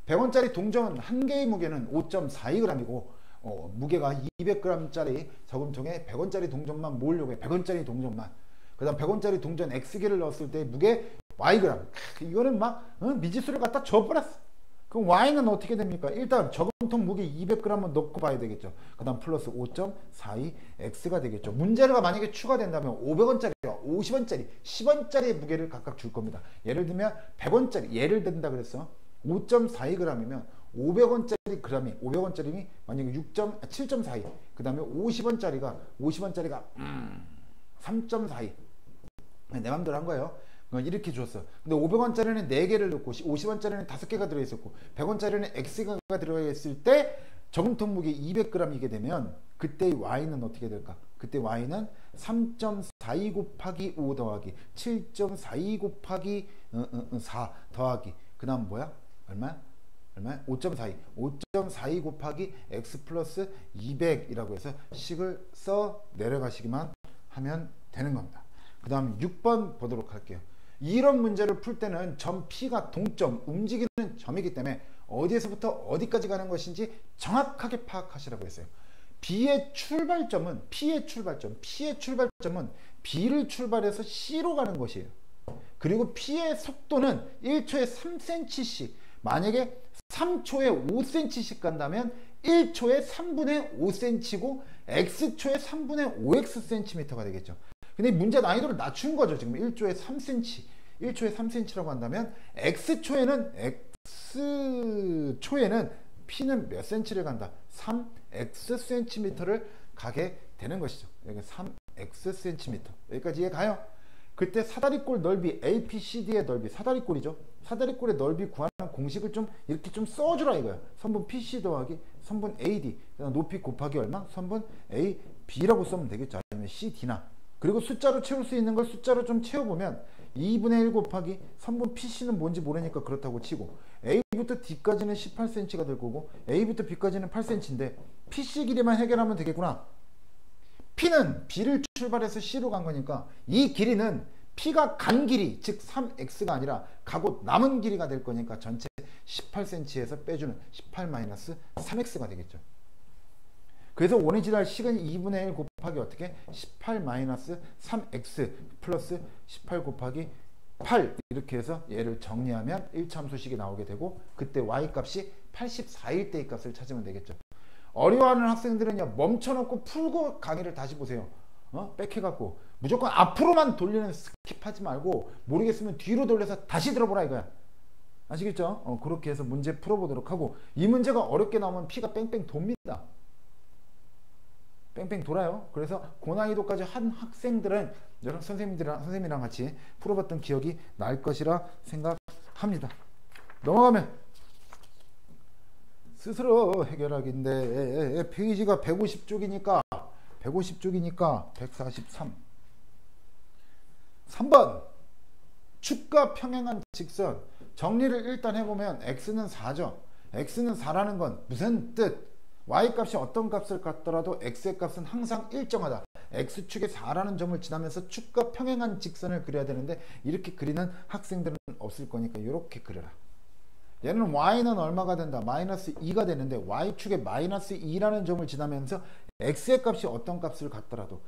100원짜리 동전 한 개의 무게는 5.42g이고 무게가 200g짜리 저금통에 100원짜리 동전만 모으려고 해. 100원짜리 동전만. 그 다음 100원짜리 동전 X개를 넣었을 때 무게 Yg. 이거는 막 미지수를 갖다 줘버렸어. 그럼 Y는 어떻게 됩니까? 일단 저금통 무게 200g은 넣고 봐야 되겠죠. 그 다음 플러스 5.42X가 되겠죠. 문제가 만약에 추가된다면 500원짜리와 50원짜리, 10원짜리의 무게를 각각 줄 겁니다. 예를 들면 100원짜리, 예를 든다 그랬어. 5.42g이면 500원짜리 그램이 500원짜리 만약에 7.42. 그 다음에 50원짜리가 3.42. 내 맘대로 한 거예요. 이렇게 줬어. 근데 500원짜리는 4개를 넣고 50원짜리는 5개가 들어있었고 100원짜리는 X가 들어있을 때 저금통 무게 200g이게 되면 그때 Y는 어떻게 될까? 그때 Y는 3.42 곱하기 5 더하기 7.42 곱하기 4 더하기 그 다음 뭐야? 얼마야? 5.42 5.42 곱하기 X 플러스 200이라고 해서 식을 써 내려가시기만 하면 되는 겁니다. 그 다음 6번 보도록 할게요. 이런 문제를 풀 때는 점 P가 동점, 움직이는 점이기 때문에 어디에서부터 어디까지 가는 것인지 정확하게 파악하시라고 했어요. P의 출발점은 B를 출발해서 C로 가는 것이에요. 그리고 P의 속도는 1초에 3cm씩, 만약에 3초에 5cm씩 간다면 1초에 3분의 5cm고 X초에 3분의 5xcm가 되겠죠. 근데 문제 난이도를 낮춘 거죠. 지금 1초에 3cm라고 한다면 X초에는 P는 몇 cm를 간다? 3xcm를 가게 되는 것이죠. 여기 3xcm. 여기까지 이해 가요? 그때 사다리꼴 넓이 APCD의 넓이, 사다리꼴이죠. 사다리꼴의 넓이 구하는 공식을 좀 이렇게 좀 써주라 이거야. 선분 PC 더하기 선분 AD, 높이 곱하기 얼마? 선분 AB라고 쓰면 되겠죠. 아니면 CD나. 그리고 숫자로 채울 수 있는 걸 숫자로 좀 채워보면 2분의 1 곱하기 선분 PC는 뭔지 모르니까 그렇다고 치고 A부터 D까지는 18cm가 될 거고 A부터 B까지는 8cm인데 PC 길이만 해결하면 되겠구나. P는 B를 출발해서 C로 간 거니까 이 길이는 P가 간 길이, 즉 3X가 아니라 가고 남은 길이가 될 거니까 전체 18cm에서 빼주는 18-3X가 되겠죠. 그래서 원이 지날 시간이 2분의 1 곱하기 어떻게? 18-3x 플러스 18 곱하기 8 이렇게 해서 얘를 정리하면 1참수식이 나오게 되고 그때 y값이 84일 때의 값을 찾으면 되겠죠. 어려워하는 학생들은요 멈춰놓고 풀고 강의를 다시 보세요. 빽해갖고 무조건 앞으로만 돌리는 스킵하지 말고 모르겠으면 뒤로 돌려서 다시 들어보라 이거야. 아시겠죠? 그렇게 해서 문제 풀어보도록 하고 이 문제가 어렵게 나오면 피가 뺑뺑 돕니다. 뺑뺑돌아요. 그래서 고난이도까지 한 학생들은 여러 선생님이랑 같이 풀어봤던 기억이 날 것이라 생각합니다. 넘어가면 스스로 해결하기인데 페이지가 150쪽이니까 143. 3번 축과 평행한 직선. 정리를 일단 해보면 x는 4죠. x는 4라는 건 무슨 뜻? y값이 어떤 값을 갖더라도 x의 값은 항상 일정하다. x축에 4라는 점을 지나면서 축과 평행한 직선을 그려야 되는데 이렇게 그리는 학생들은 없을 거니까 이렇게 그려라. 얘는 y는 얼마가 된다? 마이너스 2가 되는데 y축에 마이너스 2라는 점을 지나면서 x의 값이 어떤 값을 갖더라도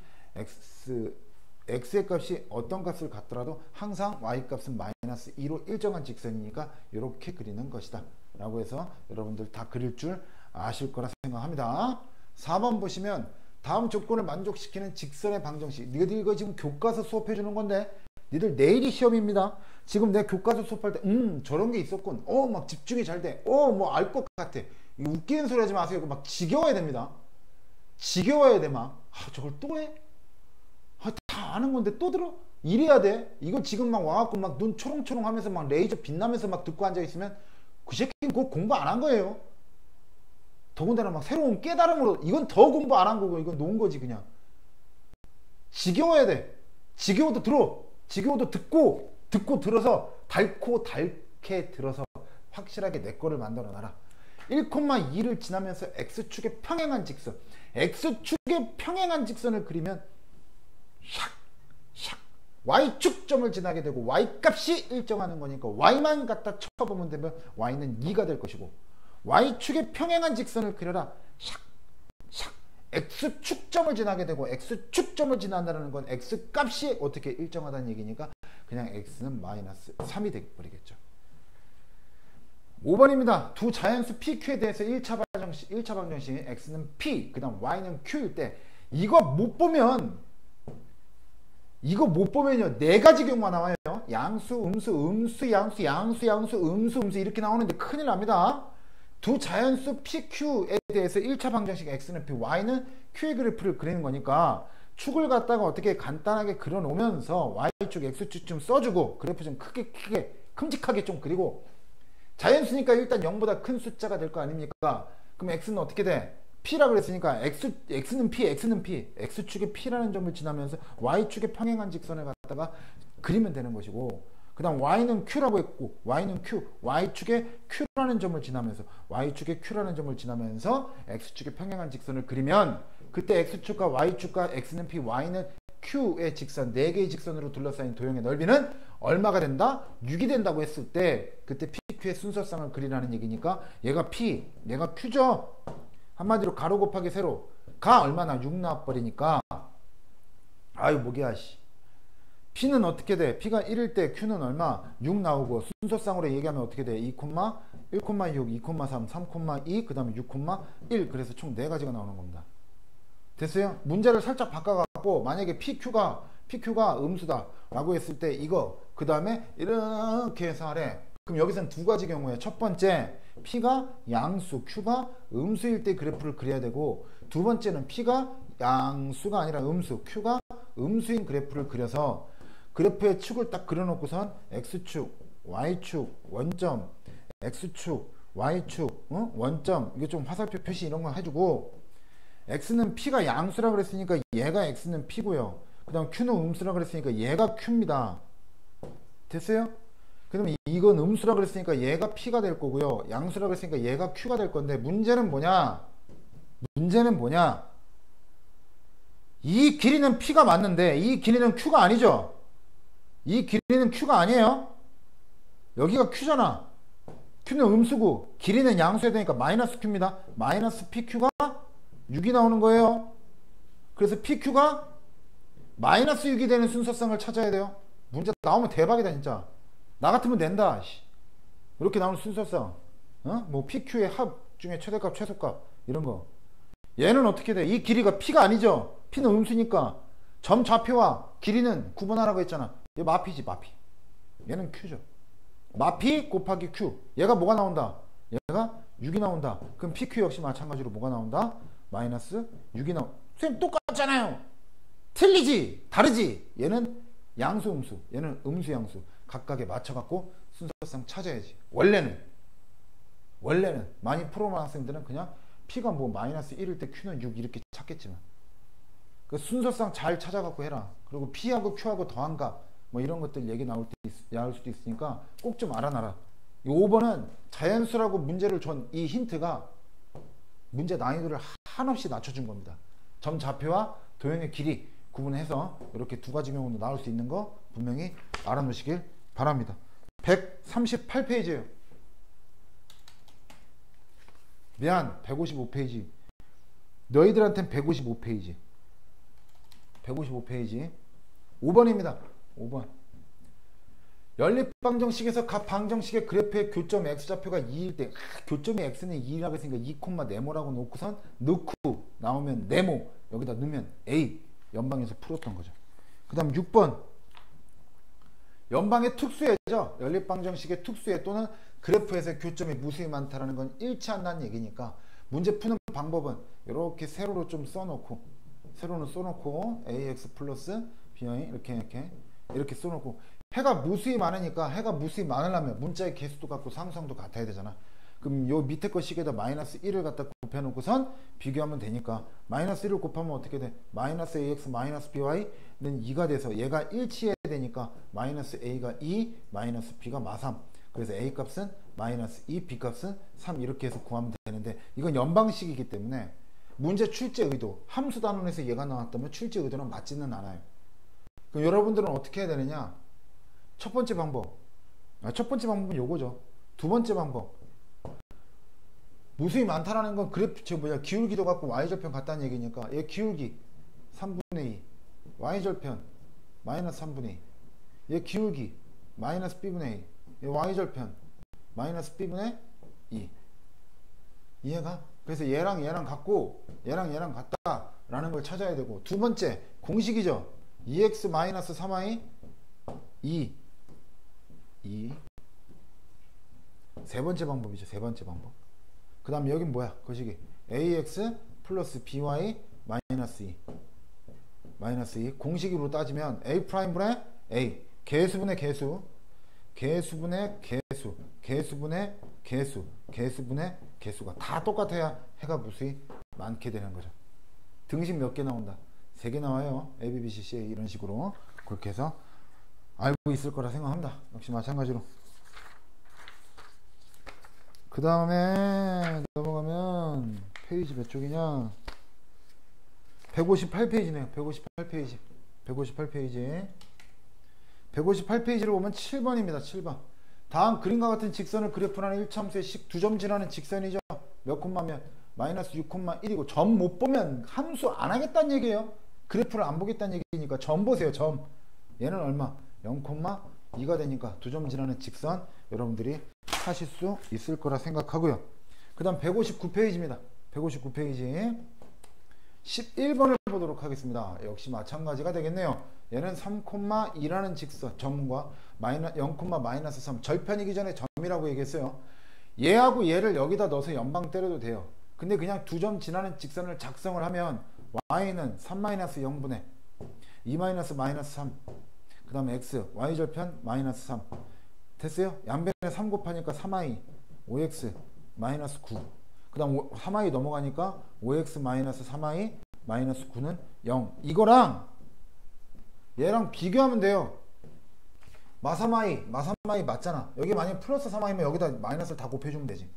x의 값이 어떤 값을 갖더라도 항상 y값은 마이너스 2로 일정한 직선이니까 이렇게 그리는 것이다 라고 해서 여러분들 다 그릴 줄 아실 거라 생각합니다. 4번 보시면 다음 조건을 만족시키는 직선의 방정식. 니들 이거 지금 교과서 수업해 주는 건데 니들 내일이 시험입니다. 지금 내가 교과서 수업할 때 저런 게 있었군. 막 집중이 잘 돼. 뭐 알 것 같아. 웃기는 소리 하지 마세요. 막 지겨워야 됩니다. 지겨워야 돼. 막 저걸 또 해? 다 아는 건데 또 들어? 이래야 돼. 이거 지금 막 와갖고 막 눈 초롱초롱 하면서 막 레이저 빛나면서 막 듣고 앉아있으면 그 새끼는 그거 공부 안 한 거예요. 더군다나 막 새로운 깨달음으로 이건 더 공부 안 한 거고 이건 놓은 거지. 그냥 지겨워야 돼. 지겨워도 들어. 지겨워도 듣고 들어서 달게 들어서 확실하게 내 거를 만들어 놔라. 1,2를 지나면서 x축의 평행한 직선. x축의 평행한 직선을 그리면 샥 y축점을 지나게 되고 y값이 일정하는 거니까 y만 갖다 쳐보면 되면 y는 2가 될 것이고, y축의 평행한 직선을 그려라. 샥 x축점을 지나게 되고 x축점을 지난다는 건 x값이 어떻게 일정하다는 얘기니까 그냥 x는 마이너스 3이 되버리겠죠. 5번입니다. 두 자연수 PQ에 대해서 1차 방정식 x는 P, 그 다음 y는 Q일 때 이거 못 보면요, 네 가지 경우가 나와요. 양수, 음수, 양수, 이렇게 나오는데 큰일 납니다. 두 자연수 PQ에 대해서 1차 방정식 x는 P, y는 Q의 그래프를 그리는 거니까 축을 갖다가 어떻게 간단하게 그려 놓으면서 y축, x축 좀 써주고 그래프 좀 크게 큼직하게 좀 그리고, 자연수니까 일단 0보다 큰 숫자가 될 거 아닙니까? 그럼 x는 어떻게 돼? p라 그랬으니까 x는 p, x축에 p라는 점을 지나면서 y축에 평행한 직선을 갖다가 그리면 되는 것이고, 그 다음 y는 q라고 했고 y는 q, y축에 q라는 점을 지나면서 x축에 평행한 직선을 그리면 그때 x축과 y축과 x는 p, y는 q의 직선, 4개의 직선으로 둘러싸인 도형의 넓이는 얼마가 된다? 6이 된다고 했을 때 그때 pq의 순서쌍을 그리라는 얘기니까 얘가 p, 얘가 q죠. 한마디로 가로 곱하기 세로, 가 얼마나? 6 나와버리니까 아유 목이야 씨. p는 어떻게 돼? p가 1일 때 q는 얼마? 6 나오고, 순서쌍으로 얘기하면 어떻게 돼? 2, 1,6, 2,3, 3,2, 그 다음에 6,1. 그래서 총 4가지가 나오는 겁니다. 됐어요? 문제를 살짝 바꿔갖고 만약에 PQ가 음수다 라고 했을 때 이거 그 다음에 이렇게 해서 하래. 그럼 여기서는 2가지 경우에, 첫 번째 P가 양수, Q가 음수일 때 그래프를 그려야 되고, 두 번째는 P가 양수가 아니라 음수, Q가 음수인 그래프를 그려서 그래프의 축을 딱 그려놓고선 X축, Y축, 원점, X축, Y축, 원점, 이게 좀 화살표 표시 이런 거 해주고, X는 P가 양수라 그랬으니까 얘가 X는 P고요. 그 다음 Q는 음수라 그랬으니까 얘가 Q입니다. 됐어요? 그러면 이건 음수라 그랬으니까 얘가 P가 될 거고요. 양수라 그랬으니까 얘가 Q가 될 건데, 문제는 뭐냐? 이 길이는 P가 맞는데 이 길이는 Q가 아니죠? 이 길이는 Q가 아니에요? 여기가 Q잖아. Q는 음수고 길이는 양수해야 되니까 마이너스 Q입니다. 마이너스 PQ가 6이 나오는 거예요. 그래서 PQ가 마이너스 6이 되는 순서쌍을 찾아야 돼요. 문제 나오면 대박이다 진짜. 나 같으면 낸다. 이렇게 나오는 순서쌍, 뭐 PQ의 합 중에 최대값, 최소값 이런 거. 얘는 어떻게 돼? 이 길이가 P가 아니죠? P는 음수니까 점 좌표와 길이는 구분하라고 했잖아. 얘 마피지, 마피. 얘는 Q죠. 마피 곱하기 Q. 얘가 뭐가 나온다? 얘가 6이 나온다. 그럼 PQ 역시 마찬가지로 뭐가 나온다? 마이너스 6이 선생님 똑같잖아요. 틀리지, 다르지. 얘는 양수 음수, 얘는 음수 양수. 각각에 맞춰갖고 순서상 찾아야지. 원래는 많이 프로그램 학생들은 그냥 P가 뭐 마이너스 1일 때 Q는 6 이렇게 찾겠지만 그 순서상 잘 찾아갖고 해라. 그리고 P하고 Q하고 더한 값 뭐 이런 것들 얘기 나올 수도 있으니까 꼭 좀 알아놔라. 이 5번은 자연수라고 문제를 준 이 힌트가 문제 난이도를 한없이 낮춰준 겁니다. 점 좌표와 도형의 길이 구분해서 이렇게 두 가지 경우도 나올 수 있는 거 분명히 알아놓으시길 바랍니다. 138페이지예요. 미안, 155페이지. 너희들한텐 155페이지. 155페이지. 5번입니다. 5번. 연립방정식에서 각 방정식의 그래프의 교점 x좌표가 2일 때 교점이 x는 2라고 했으니까 2, 네모라고 놓고선 넣고 나오면 네모 여기다 넣으면 a 연방에서 풀었던 거죠. 그 다음 6번 연방의 특수해죠. 연립방정식의 특수해 또는 그래프에서 교점이 무수히 많다라는 건 일치한다는 얘기니까 문제 푸는 방법은 이렇게 세로로 좀 써놓고 세로는 써놓고 ax 플러스 by 이렇게 써놓고 해가 무수히 많으니까 해가 무수히 많으려면 문자의 개수도 같고 상수항도 같아야 되잖아. 그럼 요 밑에 거 식에다 마이너스 1을 갖다 곱해놓고선 비교하면 되니까 마이너스 1을 곱하면 어떻게 돼? 마이너스 ax 마이너스 by는 2가 돼서 얘가 일치해야 되니까 마이너스 a가 2 마이너스 b가 마3 그래서 a 값은 마이너스 2 b 값은 3 이렇게 해서 구하면 되는데 이건 연방식이기 때문에 문제 출제 의도 함수 단원에서 얘가 나왔다면 출제 의도는 맞지는 않아요. 그럼 여러분들은 어떻게 해야 되느냐? 첫 번째 방법은 요거죠. 두 번째 방법 무수히 많다라는 건 그래프 기울기도 같고 y절편 같다는 얘기니까 얘 기울기 3분의 2 y절편 마이너스 3분의 2 얘 기울기 마이너스 b분의 2 얘 y절편 마이너스 b분의 2 이해가? 그래서 얘랑 같고 얘랑 같다라는 걸 찾아야 되고 두 번째 공식이죠. 2x 마이너스 3y 2 세 번째 방법이죠. 세 번째 방법. 그 다음 여긴 뭐야? 거시기 ax 플러스 by 마이너스 2 공식으로 따지면 a 프라임분의 a 개수분의 개수 개수분의 개수 개수분의 개수 개수분의 개수가 다 똑같아야 해가 무수히 많게 되는 거죠. 등식 몇 개 나온다? 3개 나와요. a, b, b, c, c, a 이런 식으로 그렇게 해서 알고 있을 거라 생각합니다. 역시 마찬가지로. 그 다음에 넘어가면 페이지 몇 쪽이냐? 158페이지네요. 158페이지. 158페이지를 보면 7번입니다. 7번. 다음 그림과 같은 직선을 그래프라는 1차함수의 식 2점 지나는 직선이죠. 몇 콤마면 마이너스 6,1이고 점 못 보면 함수 안 하겠다는 얘기예요. 그래프를 안 보겠다는 얘기니까 점 보세요. 점. 얘는 얼마? 0,2가 되니까 2점 지나는 직선 여러분들이 하실 수 있을 거라 생각하고요. 그 다음 159페이지입니다. 159페이지 11번을 보도록 하겠습니다. 역시 마찬가지가 되겠네요. 얘는 3,2라는 직선 점과 0,-3 절편이기 전에 점이라고 얘기했어요. 얘하고 얘를 여기다 넣어서 연방 때려도 돼요. 근데 그냥 2점 지나는 직선을 작성을 하면 y는 3-0분의 2--3 그 다음에 x y절편 마이너스 3 됐어요? 양변에 3 곱하니까 3i 5x 마이너스 9 그 다음 3i 넘어가니까 5x 마이너스 3i 마이너스 9는 0 이거랑 얘랑 비교하면 돼요. 마3i 맞잖아. 여기 만약에 플러스 3i면 여기다 마이너스를 다 곱해주면 되지.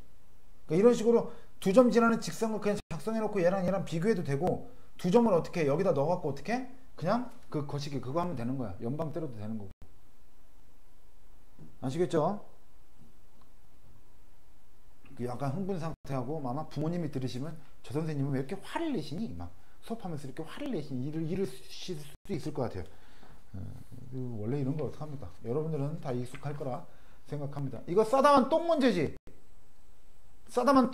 그러니까 이런 식으로 2점 지나는 직선을 그냥 작성해놓고 얘랑 비교해도 되고 2점을 어떻게 해? 여기다 넣어갖고 어떻게 해? 그냥 그 거시기 그거 하면 되는 거야. 연방 때려도 되는 거고. 아시겠죠? 약간 흥분 상태하고 아마 부모님이 들으시면 저 선생님은 왜 이렇게 화를 내시니? 막 수업하면서 이렇게 화를 내시니? 이러실 수도 있을 것 같아요. 원래 이런 걸 어떡합니까? 여러분들은 다 익숙할 거라 생각합니다. 이거 싸다만 똥 문제지. 싸다만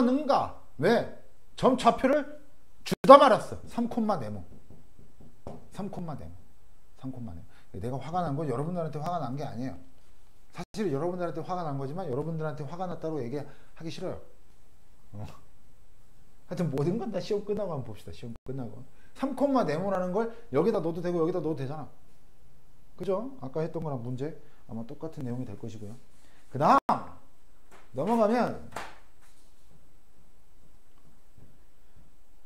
능가. 왜? 점 좌표를 주다 말았어. 3,네모. 내가 화가 난 건 여러분들한테 화가 난 게 아니에요. 사실 여러분들한테 화가 난 거지만 여러분들한테 화가 났다고 얘기하기 싫어요. 하여튼 모든 건 다 시험 끝나고 한번 봅시다. 시험 끝나고 3, 네모라는 걸 여기다 넣어도 되고 여기다 넣어도 되잖아. 그죠? 아까 했던 거랑 문제 아마 똑같은 내용이 될 것이고요. 그 다음 넘어가면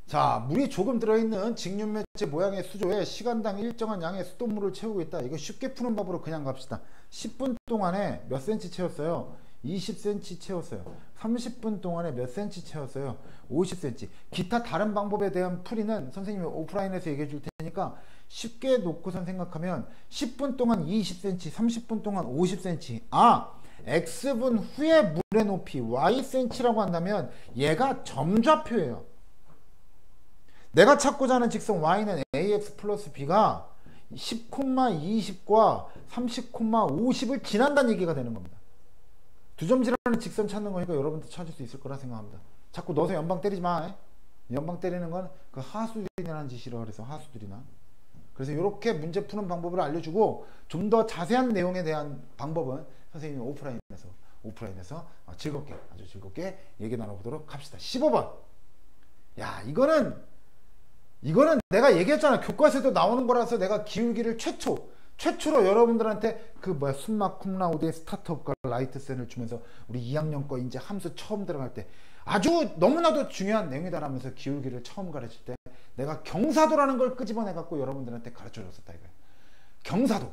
자, 물이 조금 들어있는 직륜매체 모양의 수조에 시간당 일정한 양의 수돗물을 채우고 있다. 이거 쉽게 푸는 법으로 그냥 갑시다. 10분 동안에 몇 cm 채웠어요? 20cm 채웠어요. 30분 동안에 몇 cm 채웠어요? 50cm. 기타 다른 방법에 대한 풀이는 선생님이 오프라인에서 얘기해 줄 테니까 쉽게 놓고선 생각하면 10분 동안 20cm, 30분 동안 50cm. x분 후에 물의 높이 ycm라고 한다면 얘가 점좌표예요. 내가 찾고자 하는 직선 y는 ax 플러스 b가 10, 20과 30, 50을 지난다는 얘기가 되는 겁니다. 두 점 지나는 직선 찾는 거니까 여러분도 찾을 수 있을 거라 생각합니다. 자꾸 넣어서 연방 때리지 마. 연방 때리는 건 그 하수들이라는 짓이라 그래서 하수들이나. 그래서 이렇게 문제 푸는 방법을 알려주고 좀 더 자세한 내용에 대한 방법은 선생님이 오프라인에서 즐겁게 아주 즐겁게 얘기 나눠보도록 합시다. 15번. 야, 이거는 내가 얘기했잖아. 교과서에도 나오는 거라서 내가 기울기를 최초로 여러분들한테 그 숨막 쿰라우드의 스타트업과 라이트센을 주면서 우리 2학년 거 이제 함수 처음 들어갈 때 아주 너무나도 중요한 내용이다라면서 기울기를 처음 가르칠 때 내가 경사도라는 걸 끄집어내 갖고 여러분들한테 가르쳐 줬었다 이거야. 경사도.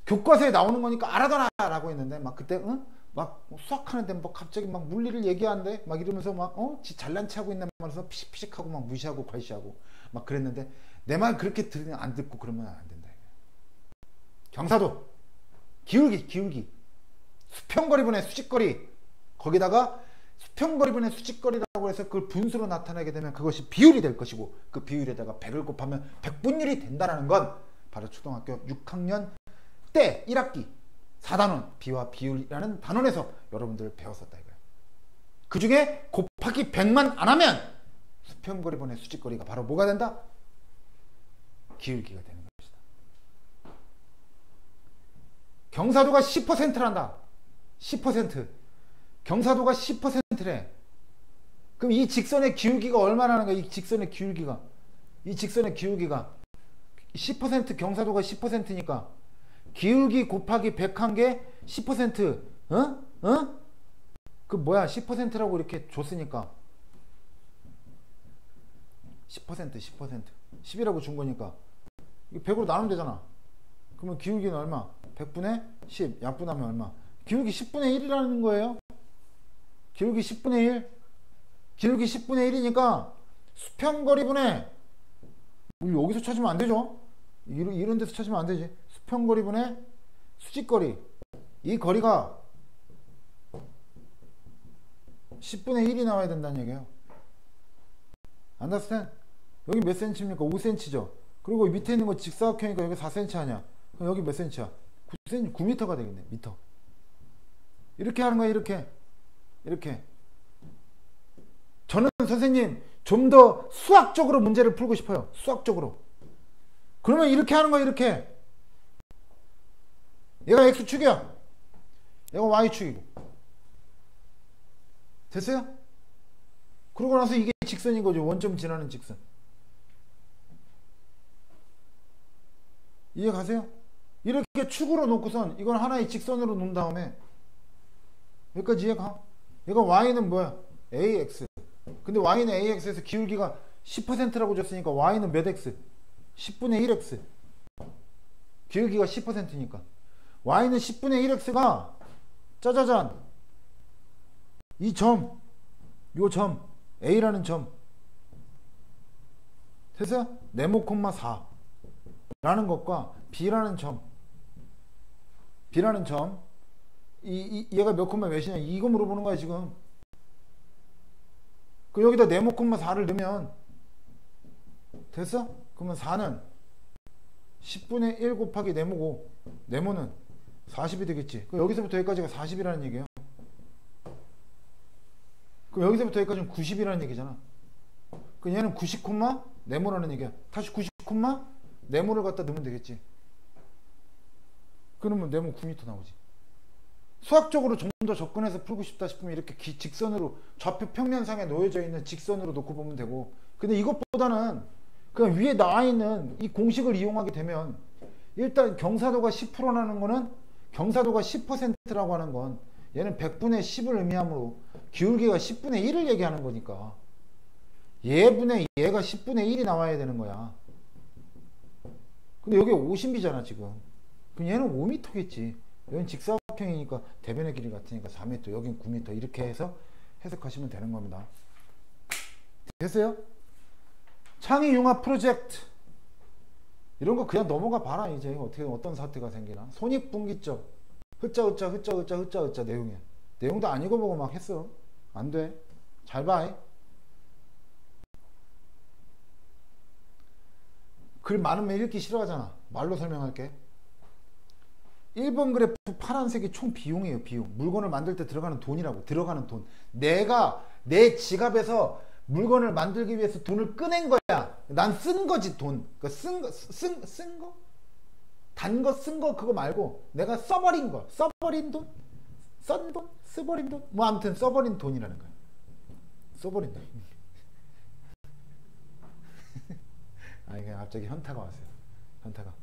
교과서에 나오는 거니까 알아둬라 라고 했는데 막 그때 막 수학하는데 뭐 갑자기 막 물리를 얘기하는데 막 이러면서 막 지 잘난 체하고 있는 말에서 피식피식하고 막 무시하고 괄시하고 막 그랬는데 내 말 그렇게 들으면 안 듣고 그러면 안 된다. 경사도, 기울기, 수평거리분의 수직거리, 거기다가 수평거리분의 수직거리라고 해서 그걸 분수로 나타내게 되면 그것이 비율이 될 것이고 그 비율에다가 100을 곱하면 백분율이 된다는 건 바로 초등학교 6학년 때 1학기 4단원 비와 비율이라는 단원에서 여러분들 배웠었다 이거예요. 그 중에 곱하기 100만 안 하면 수평거리분의 수직거리가 바로 뭐가 된다? 기울기가 되는 것이다. 경사도가 10%란다. 10%. 경사도가 10%래. 그럼 이 직선의 기울기가 얼마나 하는 거야? 이 직선의 기울기가 10% 경사도가 10%니까 기울기 곱하기 100한 게 10%. 그 뭐야? 10%라고 이렇게 줬으니까 10% 10이라고 준 거니까 100으로 나누면 되잖아. 그러면 기울기는 얼마? 100분의 10 약분하면 얼마? 기울기 10분의 1이라는 거예요. 기울기 10분의 1. 기울기 10분의 1이니까 수평거리분의 여기서 찾으면 안 되죠. 이런 데서 찾으면 안 되지. 수평거리분의 수직거리. 이 거리가 10분의 1이 나와야 된다는 얘기예요. 안다스텐? 여기 몇 cm입니까? 5cm죠. 그리고 밑에 있는 거 직사각형이니까 여기 4cm 아니야. 그럼 여기 몇 cm야? 9cm, 9m가 되겠네. 미터. 이렇게 하는 거야. 이렇게. 저는 선생님 좀 더 수학적으로 문제를 풀고 싶어요. 수학적으로. 그러면 이렇게 하는 거야. 이렇게. 얘가 X축이야. 얘가 Y축이고. 됐어요? 그러고 나서 이게 직선인 거죠. 원점 지나는 직선. 이해 가세요? 이렇게 축으로 놓고선 이건 하나의 직선으로 놓은 다음에 여기까지 이해가? 얘가 Y는 뭐야? AX. 근데 Y는 AX에서 기울기가 10%라고 줬으니까 Y는 몇 X? 10분의 1X. 기울기가 10%니까 Y는 10분의 1X가 짜자잔 이 점, 요 점 A라는 점 됐어요? 네모, 4 라는 것과 B라는 점 얘가 몇 콤마 몇이냐 이거 물어보는 거야 지금. 그 여기다 네모, 4를 넣으면 됐어? 그러면 4는 10분의 1 곱하기 네모고 네모는 40이 되겠지. 그럼 여기서부터 여기까지가 40이라는 얘기예요. 그럼 여기서부터 여기까지는 90이라는 얘기잖아. 그럼 얘는 90 콤마 네모라는 얘기야. 다시 90 콤마 네모를 갖다 넣으면 되겠지. 그러면 네모 9m 나오지. 수학적으로 좀 더 접근해서 풀고 싶다 싶으면 이렇게 직선으로 좌표 평면상에 놓여져 있는 직선으로 놓고 보면 되고, 근데 이것보다는 그냥 위에 나와 있는 이 공식을 이용하게 되면 일단 경사도가 10%라는 거는 경사도가 10%라고 하는 건 얘는 100분의 10을 의미하므로 기울기가 10분의 1을 얘기하는 거니까 얘분의 얘가 10분의 1이 나와야 되는 거야. 근데 여기 50이잖아 지금. 그럼 얘는 5m겠지. 여긴 직사각형이니까 대변의 길이 같으니까 4m, 여긴 9m 이렇게 해서 해석하시면 되는 겁니다. 됐어요? 창의 융합 프로젝트 이런 거 그냥 넘어가 봐라. 이제 어떻게 어떤 사태가 생기나. 손익분기점 흐짜 내용이야. 내용도 안 읽어보고 막 했어. 안 돼. 잘 봐. 글 많으면 읽기 싫어하잖아. 말로 설명할게. 1번 그래프 파란색이 총 비용이에요. 비용. 물건을 만들 때 들어가는 돈이라고. 들어가는 돈. 내가 내 지갑에서 물건을 만들기 위해서 돈을 꺼낸 거야. 난 쓴 거지 돈. 그러니까 쓴 거? 단 거 쓴 거 그거 말고 내가 써버린 거. 써버린 돈? 쓴 돈? 써버린 돈? 뭐 아무튼 써버린 돈이라는 거야. 써버린 돈. 아 이게 갑자기 현타가 왔어요. 현타가.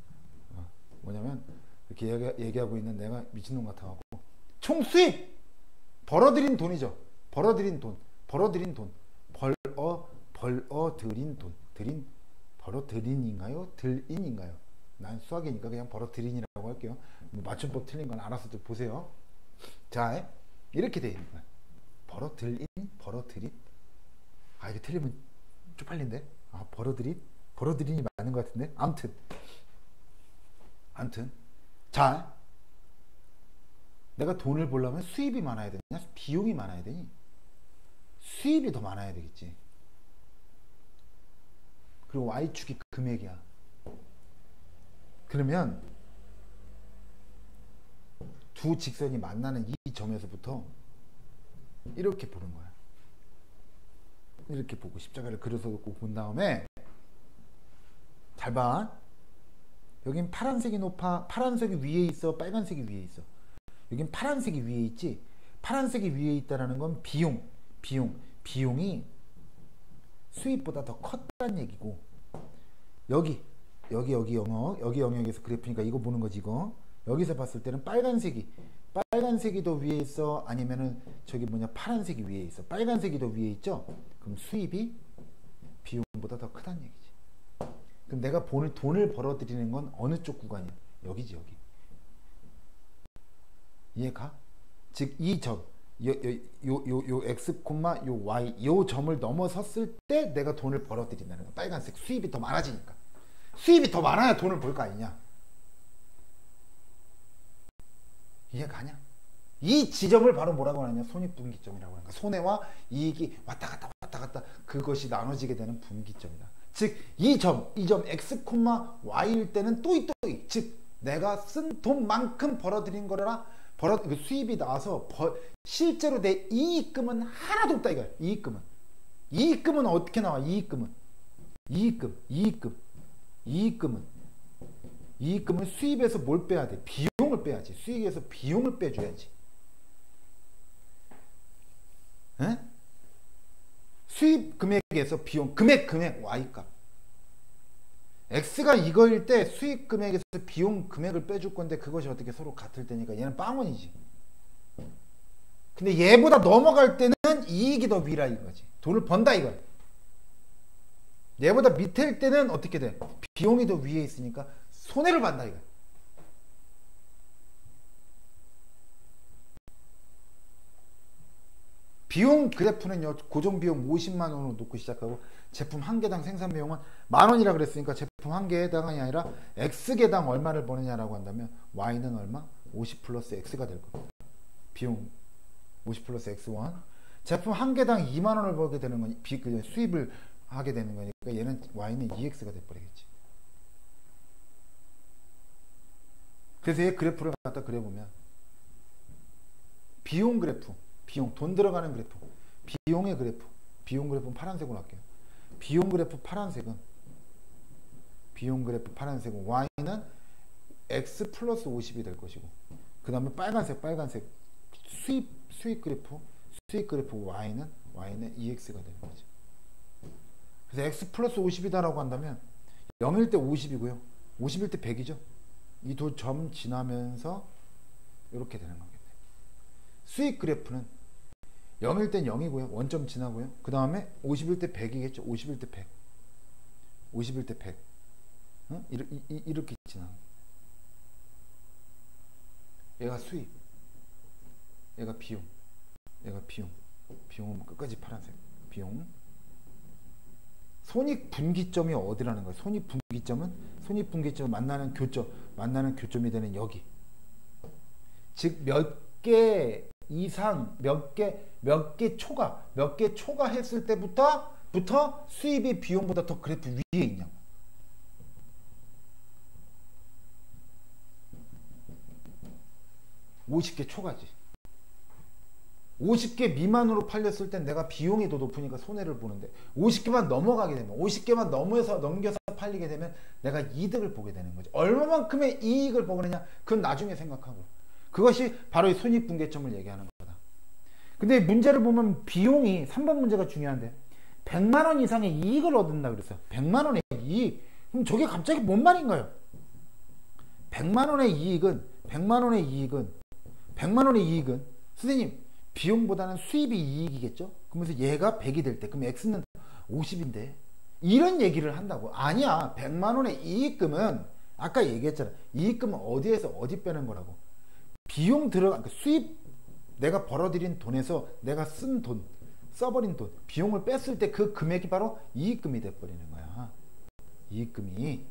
뭐냐면 이렇게 얘기하고 있는 내가 미친놈 같아갖고 총 수입! 벌어들인 돈이죠. 벌어들인 돈. 벌어들인 돈. 벌어들인 돈. 벌어들인인가요? 들인인가요? 난 수학이니까 그냥 벌어들인이라고 할게요. 맞춤법 틀린 건 알아서 좀 보세요. 자, 이렇게 돼 있는 거야. 벌어들인? 벌어들인? 아, 이게 틀리면 쪽팔린데? 아, 벌어들인? 벌어들인이 맞는 것 같은데? 암튼. 자, 내가 돈을 벌려면 수입이 많아야 되냐? 비용이 많아야 되니? 수입이 더 많아야 되겠지. 그리고 Y축이 금액이야. 그러면 두 직선이 만나는 이 점에서부터 이렇게 보는 거야. 이렇게 보고 십자가를 그려서 놓고 본 다음에 잘 봐. 여긴 파란색이 높아. 파란색이 위에 있어. 빨간색이 위에 있어. 여긴 파란색이 위에 있지. 파란색이 위에 있다라는 건 비용이 수입보다 더 컸다는 얘기고, 여기 영역에서 그래프니까 이거 보는 거지. 이거 여기서 봤을 때는 빨간색이 더 위에 있어, 아니면은 저기 뭐냐 파란색이 위에 있어. 빨간색이 더 위에 있죠. 그럼 수입이 비용보다 더 크다는 얘기지. 그럼 내가 돈을 벌어들이는 건 어느 쪽 구간이야? 여기지. 여기. 이해가? 즉 이 점, 요 x, 요 y, 요 점을 넘어섰을 때 내가 돈을 벌어들인다는 거야. 빨간색 수입이 더 많아지니까. 수입이 더 많아야 돈을 벌 거 아니냐. 이해가냐? 이 지점을 바로 뭐라고 하느냐? 손익분기점이라고 하는 거야. 손해와 이익이 왔다 갔다 그것이 나눠지게 되는 분기점이다. 즉 이 점 x, y일 때는 또이 즉 내가 쓴 돈만큼 벌어들인 거라 수입이 나와서 실제로 내 이익금은 하나도 없다 이거야. 이익금은 어떻게 나와? 이익금은 수입에서 뭘 빼야 돼? 비용을 빼야지. 수익에서 비용을 빼줘야지. 에? 수입 금액에서 비용, 금액 Y값. X가 이거일 때 수입 금액에서 비용 금액을 빼줄 건데 그것이 어떻게 서로 같을 때니까 얘는 빵원이지. 근데 얘보다 넘어갈 때는 이익이 더 위라 이거지. 돈을 번다 이거야. 얘보다 밑일 때는 어떻게 돼? 비용이 더 위에 있으니까 손해를 봤다 이거야. 비용 그래프는요, 고정비용 50만 원으로 놓고 시작하고 제품 한 개당 생산 비용은 만 원이라 그랬으니까 제품 한 개당이 아니라 X개당 얼마를 버느냐라고 한다면 Y는 얼마? 50 플러스 X가 될 겁니다. 비용 50 플러스 X1. 제품 한 개당 2만 원을 벌게 되는 건 수입을 하게 되는 거니까 얘는 Y는 2X가 돼버리겠지. 그래서 얘 그래프를 갖다 그려보면 비용 그래프, 돈 들어가는 그래프, 비용의 그래프, 비용 그래프는 파란색으로 할게요. 비용 그래프 파란색은 Y는 X 플러스 50이 될 것이고, 그 다음에 빨간색 수익 그래프 y는 EX가 되는 거죠. 그래서 x 플러스 50이다라고 한다면 0일 때 50이고요. 50일 때 100이죠. 이 두 점 지나면서 이렇게 되는 거겠네요. 수익 그래프는 0일 땐 0이고요. 원점 지나고요. 그 다음에 50일 때 100이겠죠. 50일 때 100. 50일 때 100. 어? 이렇게 지나는 거예요. 얘가 수익. 얘가 비용. 비용은 끝까지 파란색. 비용. 손익분기점이 어디라는 거예요? 손익분기점은 만나는 교점이 되는 여기. 즉 몇 개 이상 몇 개 초과 했을 때부터 수입이 비용보다 더 그래프 위에 있냐고. 50개 초과지. 50개 미만으로 팔렸을 땐 내가 비용이 더 높으니까 손해를 보는데 50개만 넘어가게 되면 50개만 넘겨서 팔리게 되면 내가 이득을 보게 되는 거죠. 얼마만큼의 이익을 보느냐 그건 나중에 생각하고, 그것이 바로 이 손익분기점을 얘기하는 거다. 근데 문제를 보면 비용이 3번 문제가 중요한데 100만원 이상의 이익을 얻는다 그랬어요. 100만원의 이익. 그럼 저게 갑자기 뭔 말인가요? 100만원의 이익은 선생님 비용보다는 수입이 이익이겠죠? 그러면서 얘가 100이 될 때 그럼 X는 50인데 이런 얘기를 한다고. 아니야. 100만원의 이익금은 아까 얘기했잖아. 이익금은 어디에서 어디 빼는 거라고. 비용 그러니까 수입, 내가 벌어들인 돈에서 내가 써버린 돈, 비용을 뺐을 때 그 금액이 바로 이익금이 돼버리는 거야. 이익금이.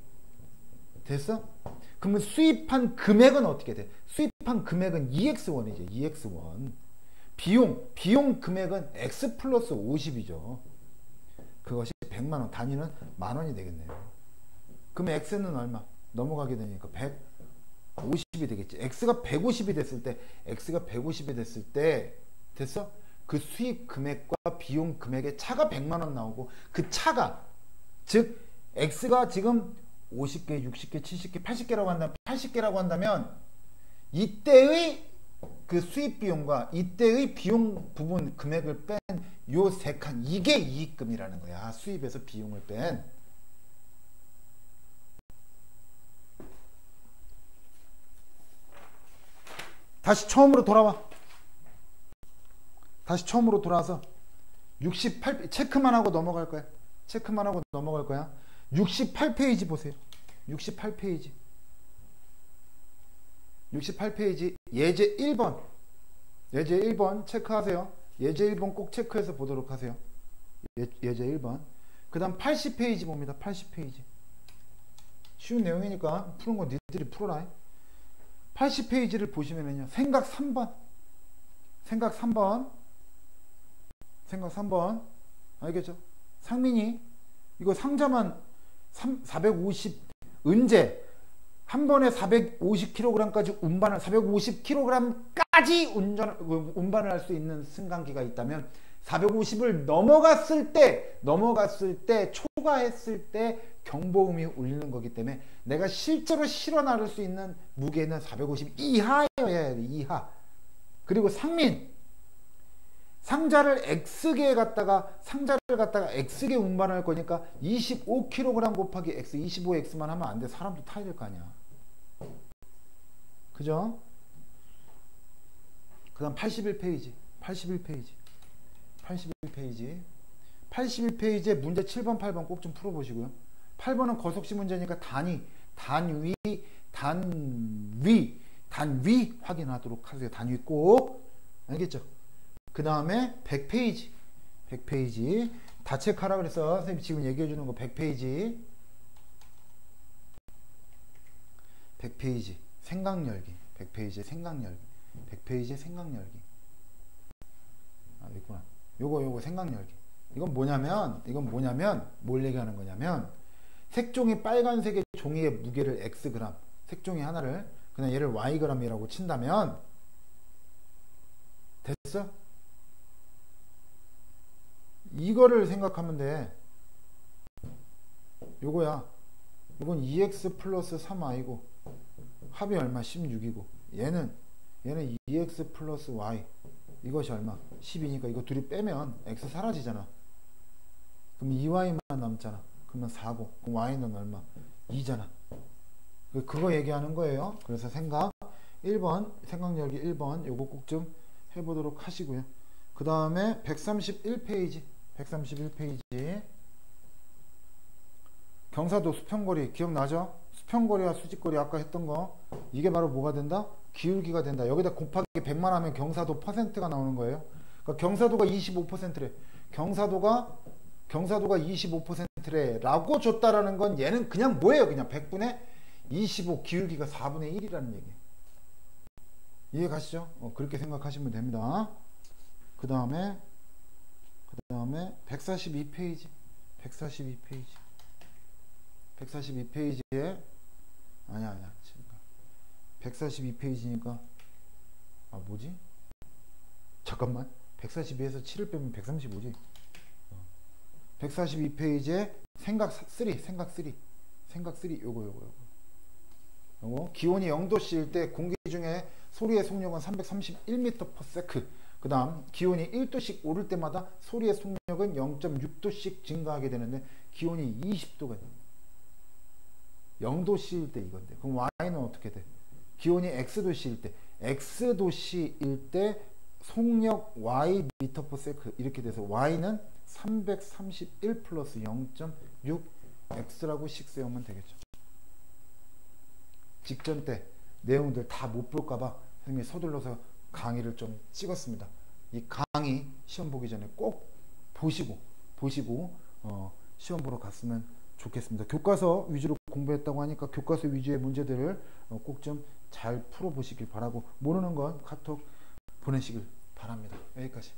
됐어? 그러면 수입한 금액은 어떻게 돼? 수입한 금액은 EX1이죠. EX1. 비용 금액은 X 플러스 50이죠. 그것이 100만원, 단위는 만원이 되겠네요. 그럼 X는 얼마? 넘어가게 되니까 150이 되겠지. X가 150이 됐을 때, 됐어? 그 수입 금액과 비용 금액의 차가 100만원 나오고, 그 차가, 즉, X가 지금 50개, 60개, 70개, 80개라고 한다면, 이때의 그 수입 비용과 이때의 비용 부분 금액을 뺀 요 세 칸, 이게 이익금이라는 거야. 수입에서 비용을 뺀. 다시 처음으로 돌아와서 68 체크만 하고 넘어갈 거야. 68페이지 보세요. 68페이지 예제 1번 체크하세요. 예제 1번 꼭 체크해서 보도록 하세요. 예제 1번. 그 다음 80페이지 봅니다. 80페이지. 쉬운 내용이니까 푸는 거 니들이 풀어라. 80페이지를 보시면은요. 생각 3번. 알겠죠? 상민이 이거 상자만 450 은제 한 번에 450kg까지 450kg까지 운반을 할 수 있는 승강기가 있다면 450을 넘어갔을 때 초과했을 때 경보음이 울리는 거기 때문에 내가 실제로 실어 나를 수 있는 무게는 450 이하여야 돼. 이하. 그리고 상자를 X개 갖다가 X개 운반할 거니까 25kg 곱하기 X 25X만 하면 안 돼. 사람도 타야 될 거 아니야. 그죠? 그 다음 81페이지에 문제 7번 8번 꼭 좀 풀어보시고요. 8번은 거속시 문제니까 단위 확인하도록 하세요. 단위 꼭. 알겠죠? 그 다음에 100페이지 다 체크하라 그래서 선생님이 지금 얘기해 주는 거 100페이지 생각 열기. 100페이지의 생각 열기. 아, 있구나. 요거 생각 열기. 이건 뭐냐면 뭘 얘기하는 거냐면 색종이 빨간색의 종이의 무게를 Xg, 색종이 하나를 그냥 얘를 Yg이라고 친다면 됐어? 이거를 생각하면 돼. 요거야. 이건 2x 플러스 3y고 합이 얼마? 16이고 얘는 2x 플러스 y 이것이 얼마? 10이니까 이거 둘이 빼면 x 사라지잖아. 그럼 2y만 남잖아. 그러면 4고 그럼 y는 얼마? 2잖아. 그거 얘기하는 거예요. 그래서 생각 1번 생각열기 1번 요거 꼭 좀 해보도록 하시고요. 그 다음에 131페이지 경사도 수평거리 기억나죠? 수평거리와 수직거리 아까 했던 거 이게 바로 뭐가 된다? 기울기가 된다. 여기다 곱하기 100만 하면 경사도 퍼센트가 나오는 거예요. 그러니까 경사도가 25%래. 경사도가 25%래 라고 줬다라는 건 얘는 그냥 뭐예요? 그냥 100분의 25 기울기가 4분의 1이라는 얘기예요. 이해 가시죠? 그렇게 생각하시면 됩니다. 그 다음에 142페이지 142페이지에 아니야 142페이지니까 뭐지? 잠깐만 142에서 7을 빼면 135지. 142페이지에 생각 3 요거 기온이 0도씨일 때 공기 중에 소리의 속력은 331m/s. 그 다음 기온이 1도씩 오를 때마다 소리의 속력은 0.6도씩 증가하게 되는데 기온이 20도가 0도씨일 때 이건데 그럼 y는 어떻게 돼? 기온이 x도씨일 때 속력 y m/s 이렇게 돼서 y는 331 플러스 0.6 x라고 식 세우면 되겠죠. 직전 때 내용들 다 못 볼까봐 선생님이 서둘러서 강의를 좀 찍었습니다. 이 강의 시험 보기 전에 꼭 보시고 시험 보러 갔으면 좋겠습니다. 교과서 위주로 공부했다고 하니까 교과서 위주의 문제들을 꼭 좀 잘 풀어보시길 바라고 모르는 건 카톡 보내시길 바랍니다. 여기까지.